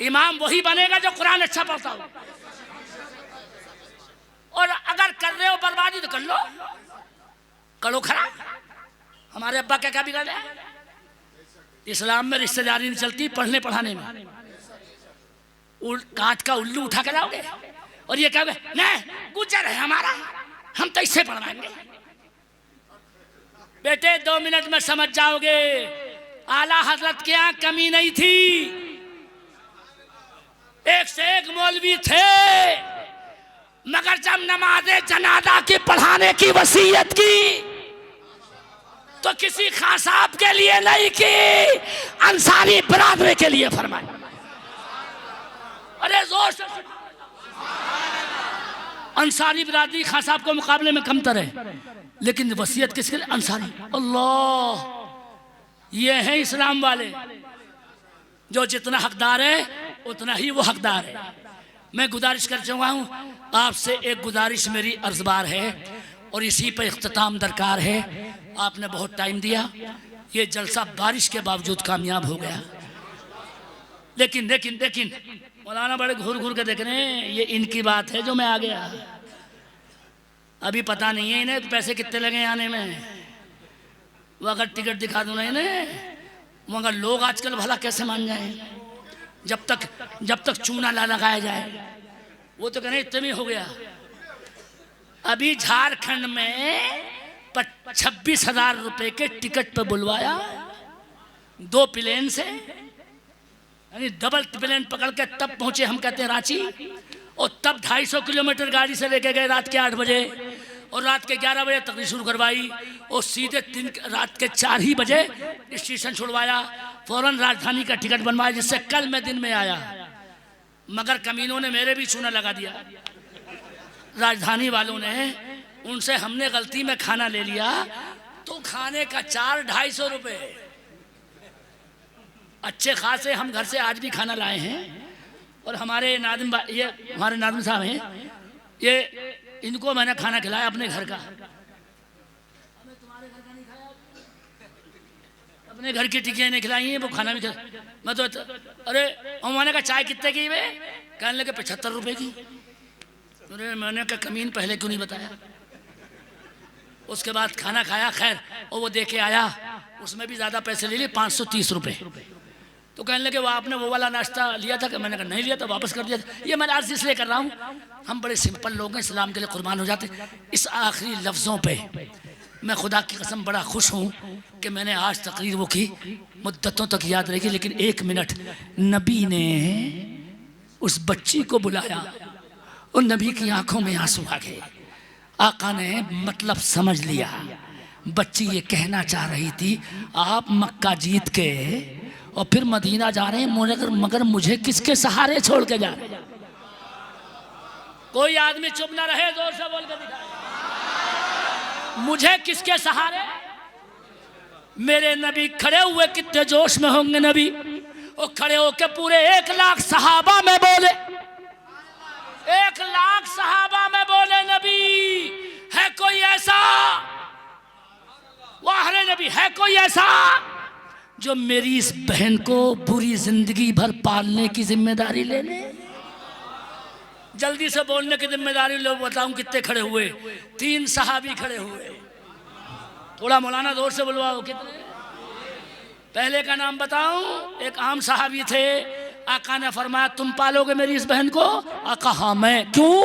इमाम वही बनेगा जो कुरान अच्छा पढ़ता हो। और अगर कर रहे हो बर्बादी तो कर लो, करो खराब। हमारे अब्बा क्या बिगड़ रहे हैं? इस्लाम में रिश्तेदारी नहीं चलती पढ़ने पढ़ाने में। काट का उल्लू उठा के लाओगे और ये कहोगे नहीं गुजर है हमारा, हम तो इससे पढ़वाएंगे। बेटे 2 मिनट में समझ जाओगे, आला हजरत के यहाँ कमी नहीं थी, एक से एक मौलवी थे, मगर जब नमाज़े जनाजा की पढ़ाने की वसीयत की तो किसी खास साहब के लिए नहीं की, अंसारी बिरादरी के लिए फरमाई। अरे जोर से, अंसारी बिरादरी खास साहब के मुकाबले में कमतर है, लेकिन वसीयत किसके लिए? अंसारी। अल्लाह, ये है इस्लाम वाले, जो जितना हकदार है उतना ही वो हकदार है। मैं गुजारिश कर चुका हूँ आपसे, एक गुजारिश मेरी अर्जबार है और इसी पर इख्तिताम दरकार है। आपने बहुत टाइम दिया, ये जलसा बारिश के बावजूद कामयाब हो गया। लेकिन लेकिन लेकिन मौलाना बड़े घूर घूर के देख रहे हैं, ये इनकी बात है जो मैं आ गया। अभी पता नहीं है इन्हें पैसे कितने लगे आने में। वो अगर टिकट दिखा दूँ ना इन्हें, मगर लोग आजकल भला कैसे मान जाए? जब तक चूना ला लगाया जाए। वो तो कहने इतने में हो गया। अभी झारखंड में 26,000 रुपए के टिकट पे बुलवाया, 2 प्लेन से, यानी डबल प्लेन पकड़ के तब पहुंचे हम कहते हैं रांची, और तब 250 किलोमीटर गाड़ी से लेके गए रात के 8 बजे, और रात के 11 बजे तकरीर शुरू करवाई, और सीधे रात के 4 ही बजे स्टेशन छुड़वाया, फौरन राजधानी का टिकट बनवाया, जिससे कल मैं दिन में आया। मगर कमीनों ने मेरे भी चूना लगा दिया, राजधानी वालों ने। उनसे हमने गलती में खाना ले लिया तो खाने का 250 रुपये। अच्छे खासे हम घर से आज भी खाना लाए हैं, और हमारे नादिम साहब हैं, ये इनको मैंने खाना खिलाया अपने घर का। अपने घर की टिक्कियाँ नहीं खिलाई हैं, वो खाना भी खिला। मैं तो अरे मैंने कहा चाय कितने की वे? कहने लगे 75 रुपए की। अरे मैंने कहा कमीन पहले क्यों नहीं बताया? उसके बाद खाना खाया, खैर, और वो दे के आया, उसमें भी ज़्यादा पैसे ले लिए, 530 रुपये। तो कहने लगे वो आपने वो वाला नाश्ता लिया था? कि मैंने कहा नहीं लिया था, वापस कर दिया था। ये मैं आज इसलिए कर रहा हूँ, हम बड़े सिंपल लोग हैं, इस्लाम के लिए कुर्बान हो जाते। इस आखिरी लफ्ज़ों पे मैं खुदा की कसम बड़ा खुश हूँ कि मैंने आज तकरीर वो की, मुद्दतों तक याद रहेगी। लेकिन 1 मिनट, नबी ने उस बच्ची को बुलाया और नबी की आंखों में आंसू आ गए। आका ने मतलब समझ लिया। बच्ची ये कहना चाह रही थी आप मक्का जीत के और फिर मदीना जा रहे हैं, मगर मुझे किसके सहारे छोड़ के जा रहे हैं? कोई आदमी चुप ना रहे, जोर से बोल के दिखाए, मुझे किसके सहारे? मेरे नबी खड़े हुए कितने जोश में होंगे नबी, और खड़े होके पूरे 1 लाख सहाबा में बोले, 1 लाख सहाबा में बोले नबी है कोई ऐसा, वाह रे नबी है कोई ऐसा जो मेरी इस बहन को पूरी जिंदगी भर पालने की जिम्मेदारी ले ले। जल्दी से बोलने की जिम्मेदारी लो। बताऊं कितने खड़े हुए? 3 सहाबी खड़े हुए। थोड़ा मौलाना जोर से बुलवाओ। कितने? पहले का नाम बताऊं? एक आम सहाबी थे। आका ने फरमाया तुम पालोगे मेरी इस बहन को? आका हाँ मैं। क्यों?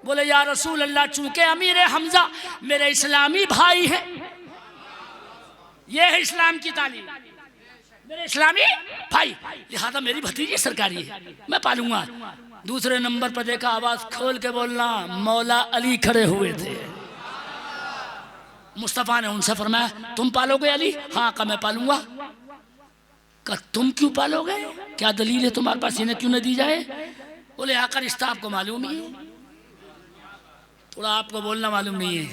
बोले या रसूल अल्लाह चूंकि अमीर हमजा मेरे इस्लामी भाई है, ये है इस्लाम की तालीम, मेरे इस्लामी भाई, लिहाजा मेरी भतीजी सरकारी है, मैं पालूंगा। दूसरे नंबर पर देखा, आवाज खोल के बोलना, मौला अली खड़े हुए थे। मुस्तफ़ा ने उनसे फरमाया तुम पालोगे अली? हाँ का मैं पालूंगा। का तुम क्यों पालोगे? क्या दलील है तुम्हारे पास, इन्हें क्यों न दी जाए? बोले आकर रिश्ता आपको मालूम ही है, थोड़ा आपको बोलना मालूम नहीं है।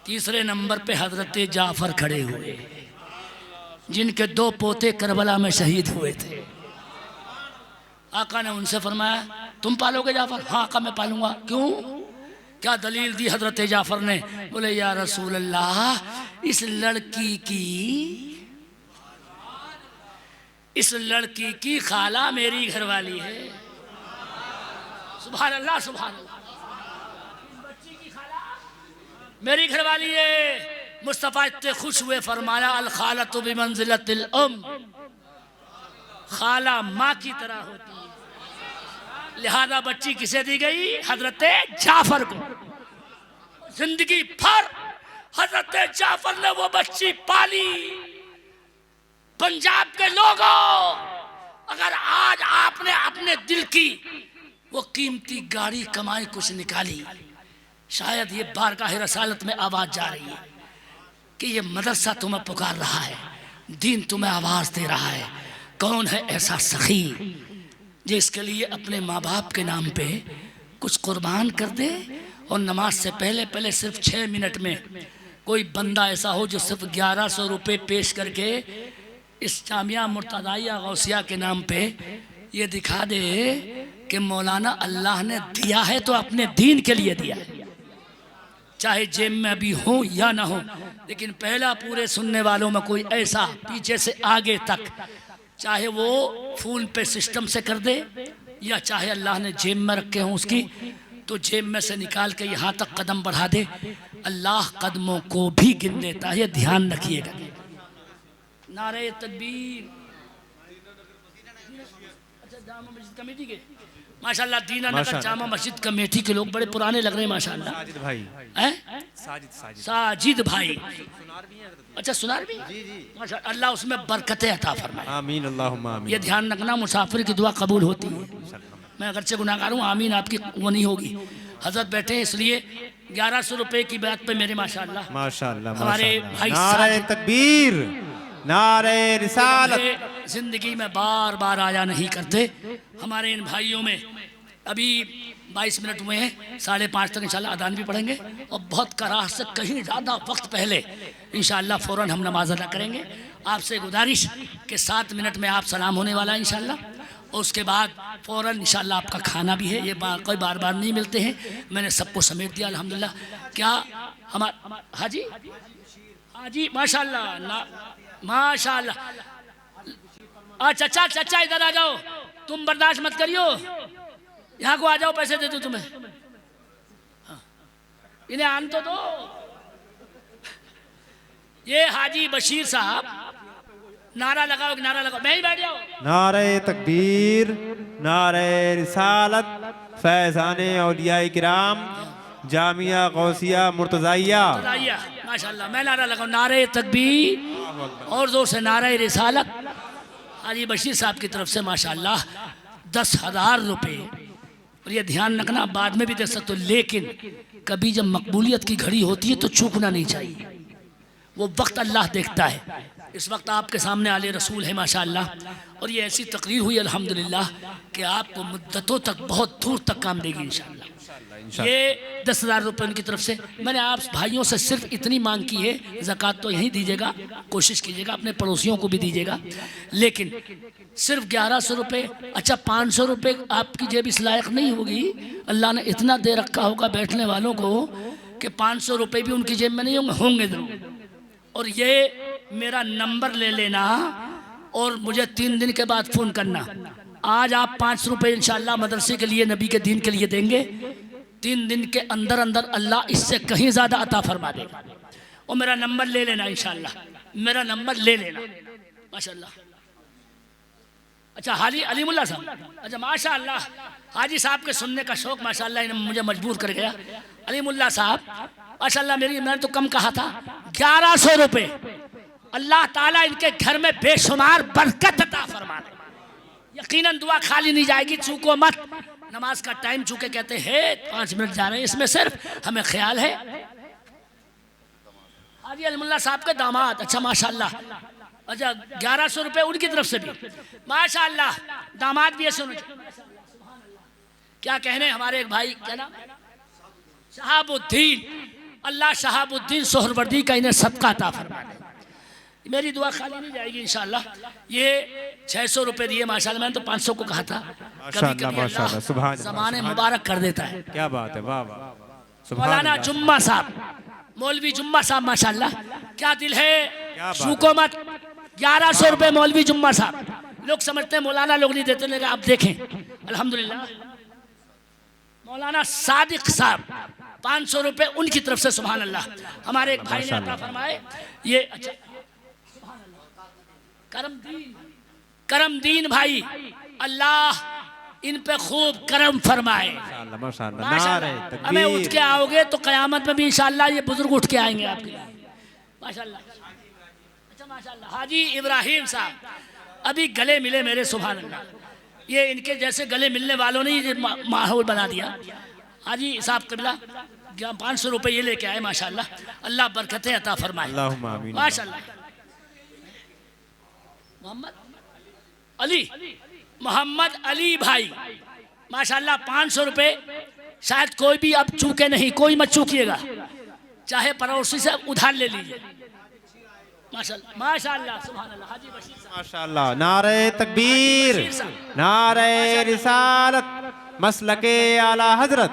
तीसरे नंबर पे हजरत जाफर खड़े हुए, जिनके 2 पोते करबला में शहीद हुए थे। आका ने उनसे फरमाया तुम पालोगे जाफर? हाँ आका मैं पालूंगा। क्यों? क्या दलील दी हजरत जाफर ने? बोले या रसूल अल्लाह इस लड़की की खाला मेरी घरवाली है। सुभान अल्लाह सुभान अल्लाह। बच्ची की खाला मेरी घरवाली है। मुस्तफ़ा इतने खुश हुए, फरमाया अल खालतु बिमंज़िलतिल उम, खाला माँ की तरह होती है। लिहाजा बच्ची किसे दी गई? हजरत जाफर को। जिंदगी भर हजरत जाफर ने वो बच्ची पाली। पंजाब के लोगों, अगर आज आपने अपने दिल की वो कीमती गाड़ी कमाई कुछ निकाली, शायद ये बारगाह रसालत में आवाज जा रही है कि ये मदरसा तुम्हें पुकार रहा है, दीन तुम्हें आवाज दे रहा है। कौन है ऐसा सखी जिसके लिए अपने माँ बाप के नाम पे कुछ कुर्बान कर दे? और नमाज से पहले सिर्फ 6 मिनट में कोई बंदा ऐसा हो जो सिर्फ 1100 रुपये पेश करके इस जामिया मुर्तज़ाइया गौसिया के नाम पे ये दिखा दे कि मौलाना अल्लाह ने दिया है तो अपने दीन के लिए दिया है, चाहे जेब में अभी हो या ना हो। लेकिन पहला पूरे सुनने वालों में कोई ऐसा पीछे से आगे तक, चाहे वो फूल पे सिस्टम से कर दे या चाहे अल्लाह ने जेब में रखे हों उसकी, तो जेब में से निकाल के यहाँ तक कदम बढ़ा दे, अल्लाह कदमों को भी गिन लेता है। ध्यान रखिएगा। नारे तकबीर। अच्छा जामा मस्जिद कमेटी के माशाल्लाह, दीना नगर जामा मस्जिद कमेटी के लोग बड़े पुराने लग रहे हैं माशाल्लाह। साजिद भाई हैं? साजिद भाई। अच्छा सुनार भी? माशा अल्लाह उसमें बरकतें अता फरमाए। आमीन अल्लाहुम्मा आमीन। ये ध्यान रखना, मुसाफिर की दुआ कबूल होती है। मैं अगरचे गुनाहगार हूँ, आमीन आपकी वो नहीं होगी। हजरत बैठे हैं इसलिए 1100 रुपए की बात पे मेरे माशाल्लाह हमारे भाई नारे तकबीर, नारे रिसालत। जिंदगी में बार बार आया नहीं करते। हमारे इन भाइयों में अभी 22 मिनट हुए हैं, 5:30 तक इंशाल्लाह अदान भी पढ़ेंगे और बहुत कराह से कहीं ज़्यादा वक्त पहले इंशाल्लाह फ़ौरन हम नमाज अदा करेंगे। आपसे गुजारिश कि 7 मिनट में आप सलाम होने वाला है इंशाल्लाह, और उसके बाद फ़ौरन इंशाल्लाह आपका खाना भी है। ये कोई बार बार नहीं मिलते हैं, मैंने सबको समेट दिया अल्हम्दुलिल्लाह। क्या हमारा हाजी हाजी माशाल्लाह माशाल्लाह। अच्छा चचा इधर आ जाओ, तुम बर्दाश्त मत करियो, यहाँ को आ जाओ, पैसे दे दो तुम्हें। हाँ। इन्हें आन तो दो। ये हाजी बशीर साहब, नारा लगाओ, नारा लगाओ, मैं ही बैठ जाओ। नारे तकबीर, नारे रिसालत, फैज़ाने औलियाए किराम, जामिया गौसिया मुर्तज़ाइया। माशाल्लाह, मैं नारा लगाऊं, नारे तकबीर और जोर से नारे रिसालत। हाजी बशीर साहब की तरफ से माशाल्लाह 10,000 रुपये। और ये ध्यान रखना, बाद में भी दे सकते हो, लेकिन कभी जब मकबूलियत की घड़ी होती है तो चूकना नहीं चाहिए। वो वक्त अल्लाह देखता है। इस वक्त आपके सामने आले रसूल है माशाल्लाह, और ये ऐसी तकरीर हुई अल्हम्दुलिल्लाह कि आपको मुद्दतों तक बहुत दूर तक काम देगी इंशाअल्लाह। ये 10,000 रुपये उनकी तरफ से। मैंने आप भाइयों से सिर्फ इतनी मांग की है, ज़कात तो यहीं दीजिएगा, कोशिश कीजिएगा अपने पड़ोसियों को भी दीजिएगा, लेकिन सिर्फ 1100 रुपये। अच्छा 500 रुपये आपकी जेब इस लायक नहीं होगी, अल्लाह ने इतना दे रखा होगा बैठने वालों को कि 500 रुपये भी उनकी जेब में नहीं होंगे जरूर। और ये मेरा नंबर ले लेना और मुझे 3 दिन के बाद फ़ोन करना। आज आप 5 रुपये इंशाअल्लाह मदरसे के लिए, नबी के दीन के लिए देंगे, 3 दिन के अंदर अंदर अल्लाह इससे कहीं ज़्यादा अता फरमा देगा। और मेरा नंबर ले लेना इंशाअल्लाह, मेरा नंबर ले लेना माशाअल्लाह। अच्छा हाजी अलीमुल्ला साहब, अच्छा माशाअल्लाह हाजी साहब के सुनने का शौक़ माशाअल्लाह इन्हें मुझे मजबूर कर गया। अलीमुल्ला साहब माशाअल्लाह, मैंने तो कम कहा था, 1100 रुपये। अल्लाह ताला इनके घर में बेशुमार बरकत अता फरमा दे। यकीनन दुआ खाली नहीं जाएगी, चूको मत। नमाज का टाइम चूके कहते हैं 5 मिनट जा रहे हैं, इसमें सिर्फ हमें ख्याल है हाजी अलीमुल्ला साहब के दामाद। अच्छा माशाअल्लाह, अच्छा 1100 रुपये उनकी तरफ से भी माशाअल्लाह, दामाद भी ऐसे होने क्या कहने। हमारे एक भाई क्या नाम, शहाबुद्दीन, अल्लाह शहाबुद्दीन सोहरवर्दी का इन्हें सदका अता फरमा दे। मेरी दुआ खाली नहीं जाएगी इंशाअल्लाह। ये 600 रुपये दिए माशाअल्लाह, मैंने तो 500 को कहा था। माशाअल्लाह सुभान अल्लाह, ज़माने मुबारक कर देता है। क्या बात है, वाह वाह। मौलाना जुम्मा साहब, मौलवी जुम्मा साहब माशाअल्लाह, क्या दिल है, सूको मत। 1100 रुपये मौलवी जुम्मा साहब। लोग समझते हैं मौलाना लोग नहीं देते, लेकिन आप देखें अल्हम्दुलिल्लाह। मौलाना सादिक साहब 500 रुपये उनकी तरफ से, सुभान अल्लाह। हमारे एक भाई ने अता फरमाए ये। अच्छा करमदीन भाई, अल्लाह इन पे खूब करम फरमाए माशाअल्लाह। हमें उठ के आओगे तो क़यामत में भी इंशाअल्लाह ये बुजुर्ग उठ के आएंगे आपके लिए माशाअल्लाह। अच्छा माशाअल्लाह, हाजी इब्राहिम साहब अभी गले मिले मेरे, सुभान अल्लाह। ये इनके जैसे गले मिलने वालों ने ये माहौल बना दिया। हाजी साहब कबिला 500 रुपये ये लेके आए माशाअल्लाह, अल्लाह बरकतें अता फरमाए माशाअल्लाह। मोहम्मद अली भाई माशाअल्लाह 500 रुपये। शायद कोई भी अब चूके नहीं, कोई मत चूकिएगा, चाहे पड़ोसी से उधार ले लीजिए माशाअल्लाह माशाअल्लाह सुभान अल्लाह। हाजी बशीर साहब माशाअल्लाह, नारे तकबीर, नारे रिसालत, मसलके आला हजरत,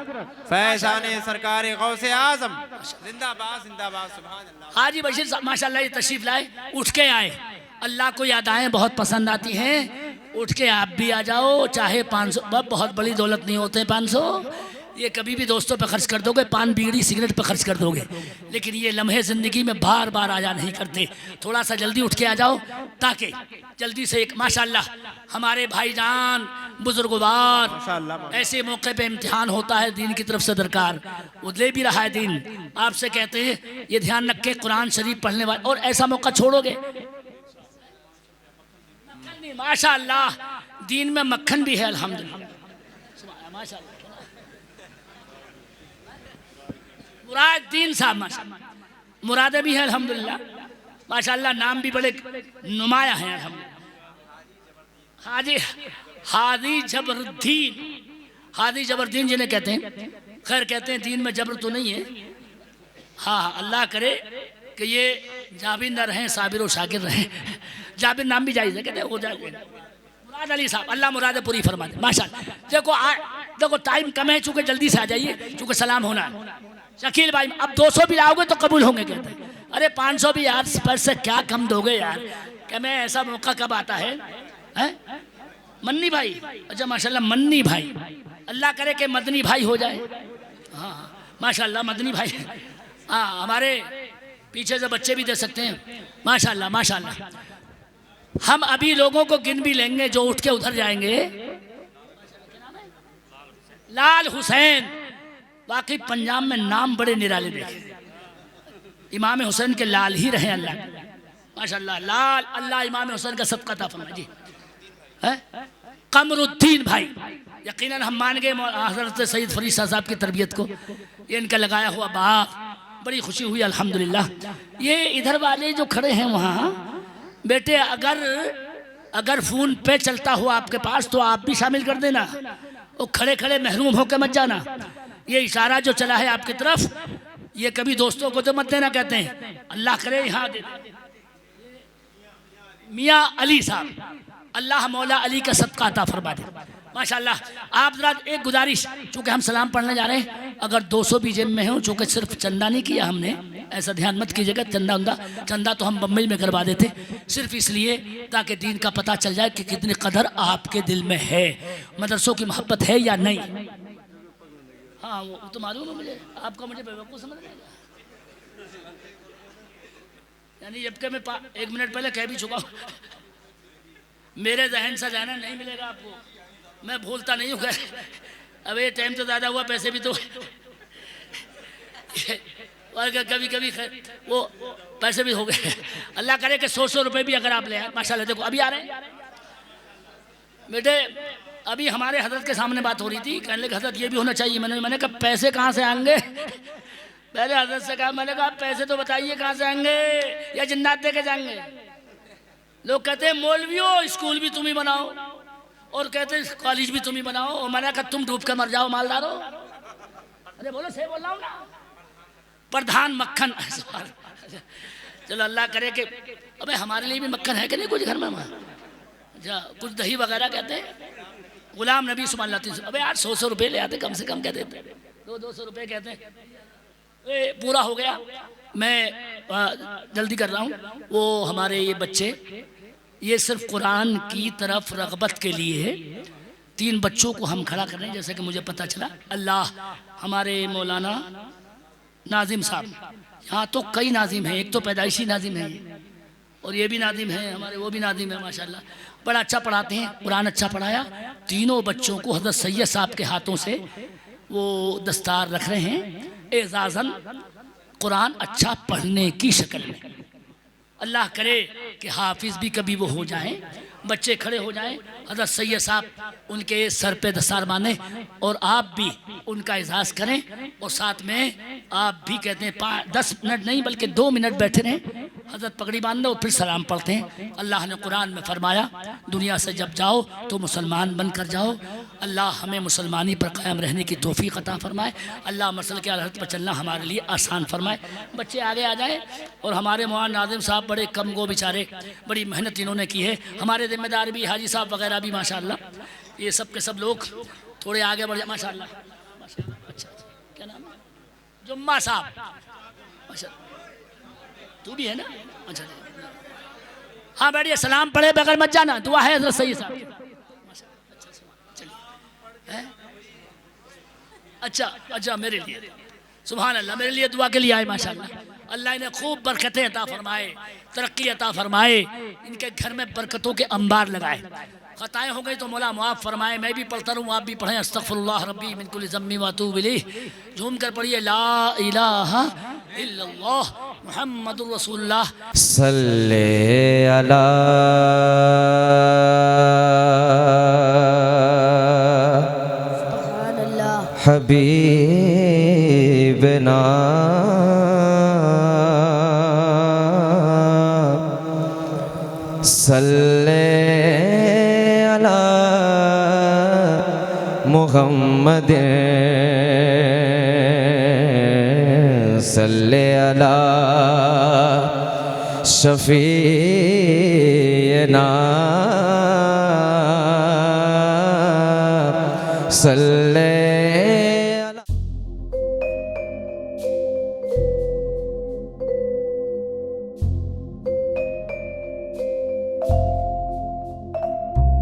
फैज़ाने सरकारे गौसे आज़म, जिंदाबाद जिंदाबाद, सुभान अल्लाह। हाजी बशीर साहब माशाअल्लाह ये तशरीफ लाए, उठ के आए। अल्लाह को यादाएं बहुत पसंद आती हैं, उठ के आप भी आ जाओ। चाहे 500 बहुत बड़ी दौलत नहीं होते 500, ये कभी भी दोस्तों पे खर्च कर दोगे, पान बीड़ी सिगरेट पे खर्च कर दोगे, लेकिन ये लम्हे ज़िंदगी में बार बार आया नहीं करते। थोड़ा सा जल्दी उठ के आ जाओ, ताकि जल्दी से एक माशाअल्लाह हमारे भाईजान बुजुर्गवार, ऐसे मौके पे इम्तिहान होता है दीन की तरफ से दरकार, वो ले भी रहा है दीन। आपसे कहते हैं ये ध्यान रख के कुरान शरीफ पढ़ने वाले, और ऐसा मौका छोड़ोगे माशाअल्लाह। दीन में मक्खन भी है अल्हम्दुलिल्लाह माशाअल्लाह। मुराददीन साहब माशाअल्लाह, मुरादे भी है अल्हम्दुलिल्लाह माशाअल्लाह, नाम भी बड़े नुमाया हैं अल्हम्दुलिल्लाह। हादी जबरुद्दीन, हादी जबरुद्दीन जिन्हें कहते हैं, खैर कहते हैं दीन में जबर तो नहीं है। हाँ अल्लाह करे कि ये जाबिर न रहें, साबिर और शाकिर रहें। जाबिर नाम भी जायज़ है, कहते हो जाए। मुराद अली साहब, अल्लाह मुराद पूरी फरमा दे माशाअल्लाह। देखो टाइम कम है, चूँकि जल्दी से आ जाइए, चूँकि सलाम होना है। शकील भाई अब 200 भी लाओगे तो कबूल होंगे, कहते हैं। अरे 500 भी यार पर से क्या कम दोगे यार, क्या मैं ऐसा मौका कब आता है, मन्नी भाई। अच्छा माशाअल्लाह मन्नी भाई, अल्लाह करे कि मदनी भाई हो जाए। हाँ माशाअल्लाह मदनी भाई। हाँ हमारे पीछे से बच्चे भी दे सकते हैं माशाअल्लाह माशाअल्लाह। हम अभी लोगों को गिन भी लेंगे जो उठ के उधर जाएंगे। लाल हुसैन, वाकई पंजाब में नाम बड़े निराले देखे। इमाम हुसैन के लाल ही रहे अल्लाह माशाअल्लाह। लाल अल्लाह इमाम हुसैन का सदका अता फरमाए जी। कमरुद्दीन भाई, यकीनन हम मान गए हज़रत सैयद फरीद साहब की तरबियत को। ये इनका लगाया हुआ बाग, बड़ी खुशी हुई अल्हम्दुलिल्लाह। ये इधर वाले जो खड़े हैं वहाँ, बेटे अगर फ़ोन पे चलता हुआ आपके पास तो आप भी शामिल कर देना। वो खड़े खड़े महरूम होकर मत जाना। ये इशारा जो चला है आपकी तरफ, ये कभी दोस्तों को तो मत देना कहते हैं, अल्लाह करे यहाँ दे। मियाँ अली साहब, अल्लाह मौला अली का सदका अता फरमा दे। माशाल्लाह। आप जरा एक गुजारिश, चूँकि हम सलाम पढ़ने जा रहे हैं, अगर 200 भी जेब में हो, चूँकि सिर्फ चंदा नहीं किया हमने, ऐसा ध्यान मत कीजिएगा, चंदा तो हम बम्बई में करवा देते, सिर्फ इसलिए ताकि दीन का पता चल जाए कि कितनी कदर आपके दिल में है, मदरसों की मोहब्बत है या नहीं। हाँ वो तो मालूम है मुझे, आपको मुझे बेवकूफ़ समझ लेगा, यानी जबकि मैं 1 मिनट पहले कह भी चुका हूँ, मेरे जहन से जाना नहीं मिलेगा आपको, मैं भूलता नहीं हूँ। अब ये टाइम तो ज़्यादा हुआ, पैसे भी तो और कभी कभी वो पैसे भी हो गए। अल्लाह करे कि 100 रुपए भी अगर आप ले आए, माशाल्लाह। देखो अभी आ रहे हैं बेटे, अभी हमारे हजरत के सामने बात हो रही थी, कहने लगे हजरत ये भी होना चाहिए। मैंने कहा पैसे कहाँ से आएंगे? पहले हजरत से कहा, मैंने कहा पैसे तो बताइए कहाँ से आएंगे, या जिन्नात दे के जाएंगे? लोग कहते हैं मौलवियों स्कूल भी तुम ही बनाओ, और कहते हैं कॉलेज भी तुम ही बनाओ, और मैंने कहा तुम डूब के मर जाओ मालदारो। अरे बोलो सही बोल रहा हूँ ना, प्रधान मक्खन। चलो अल्लाह करे कि अबे हमारे लिए भी मक्खन है कि नहीं कुछ घर में? अच्छा कुछ दही वगैरह कहते हैं, गुलाम नबी सुबह अल्लाह। अबे यार 100 रुपये ले आते कम से कम, कहते थे 200 रुपये कहते हैं। पूरा हो गया, मैं जल्दी कर रहा हूँ। वो हमारे ये बच्चे, ये सिर्फ कुरान की तरफ रग़बत के लिए है। 3 बच्चों को हम खड़ा कर रहे हैं, जैसे कि मुझे पता चला। अल्लाह हमारे मौलाना नाजिम साहब, यहाँ तो कई नाजिम हैं, एक तो पैदाइशी नाजिम है और ये भी नाजिम है, हमारे वो भी नाजिम है माशाल्लाह, बड़ा अच्छा पढ़ाते हैं, कुरान अच्छा पढ़ाया। तीनों बच्चों को हज़रत सैयद साहब के हाथों से वो दस्तार रख रहे हैं, एजाज़न कुरान अच्छा पढ़ने की शक्ल में। अल्लाह करे कि हाफिज़ भी कभी वो हो जाएं, बच्चे खड़े हो जाएं, हज़रत सैयद साहब उनके सर पे दस्तार बांधें और आप भी उनका एजाज़ करें, और साथ में आप भी कहते हैं 10 मिनट नहीं बल्कि 2 मिनट बैठे रहें, हज़रत पगड़ी बांध और फिर सलाम पढ़ते हैं। अल्लाह ने कुरान में फरमाया दुनिया से जब जाओ तो मुसलमान बन कर जाओ। अल्लाह हमें मुसलमानी पर कायम रहने की तौफीक अता फरमाए। अल्लाह मसल के अलहद पर चलना हमारे लिए आसान फरमाए। बच्चे आगे आ जाएँ। और हमारे मौलाना नाज़िम साहब बड़े कम गो बेचारे, बड़ी मेहनत इन्होंने की है। हमारे जिम्मेदार भी हाजी साहब वगैरह भी माशाअल्लाह, ये सब के सब लोग थोड़े आगे बढ़ जाए माशाअल्लाह। अच्छा क्या नाम है? जुम्मा साहब, अच्छा तू भी है ना? अच्छा हाँ बैठिए, सलाम पढ़े बगैर मत जाना, दुआ है हज़रत सैयद साहब। चलिए अच्छा अच्छा, मेरे लिए सुभान अल्लाह, मेरे लिए दुआ के लिए आए माशाअल्लाह। अल्लाह ने खूब बरकतें अता फरमाए, तरक्की अता फरमाए, इनके घर में बरकतों के अंबार लगाए। खताएं हो गई तो मौला मुआफ़ फरमाए। मैं भी पढ़ता रहूँ, आप भी पढ़ें। अस्तग़फिरुल्लाह रब्बी मिन कुल्लि ज़म्बि व अतूबु इलैह। झूम कर पढ़िए ला इलाहा इल्लल्लाह मुहम्मदुर रसूलुल्लाह सल्ले अला हबीबना सल्ले अला मुहम्मद सल्ले अला शफीना सल्ले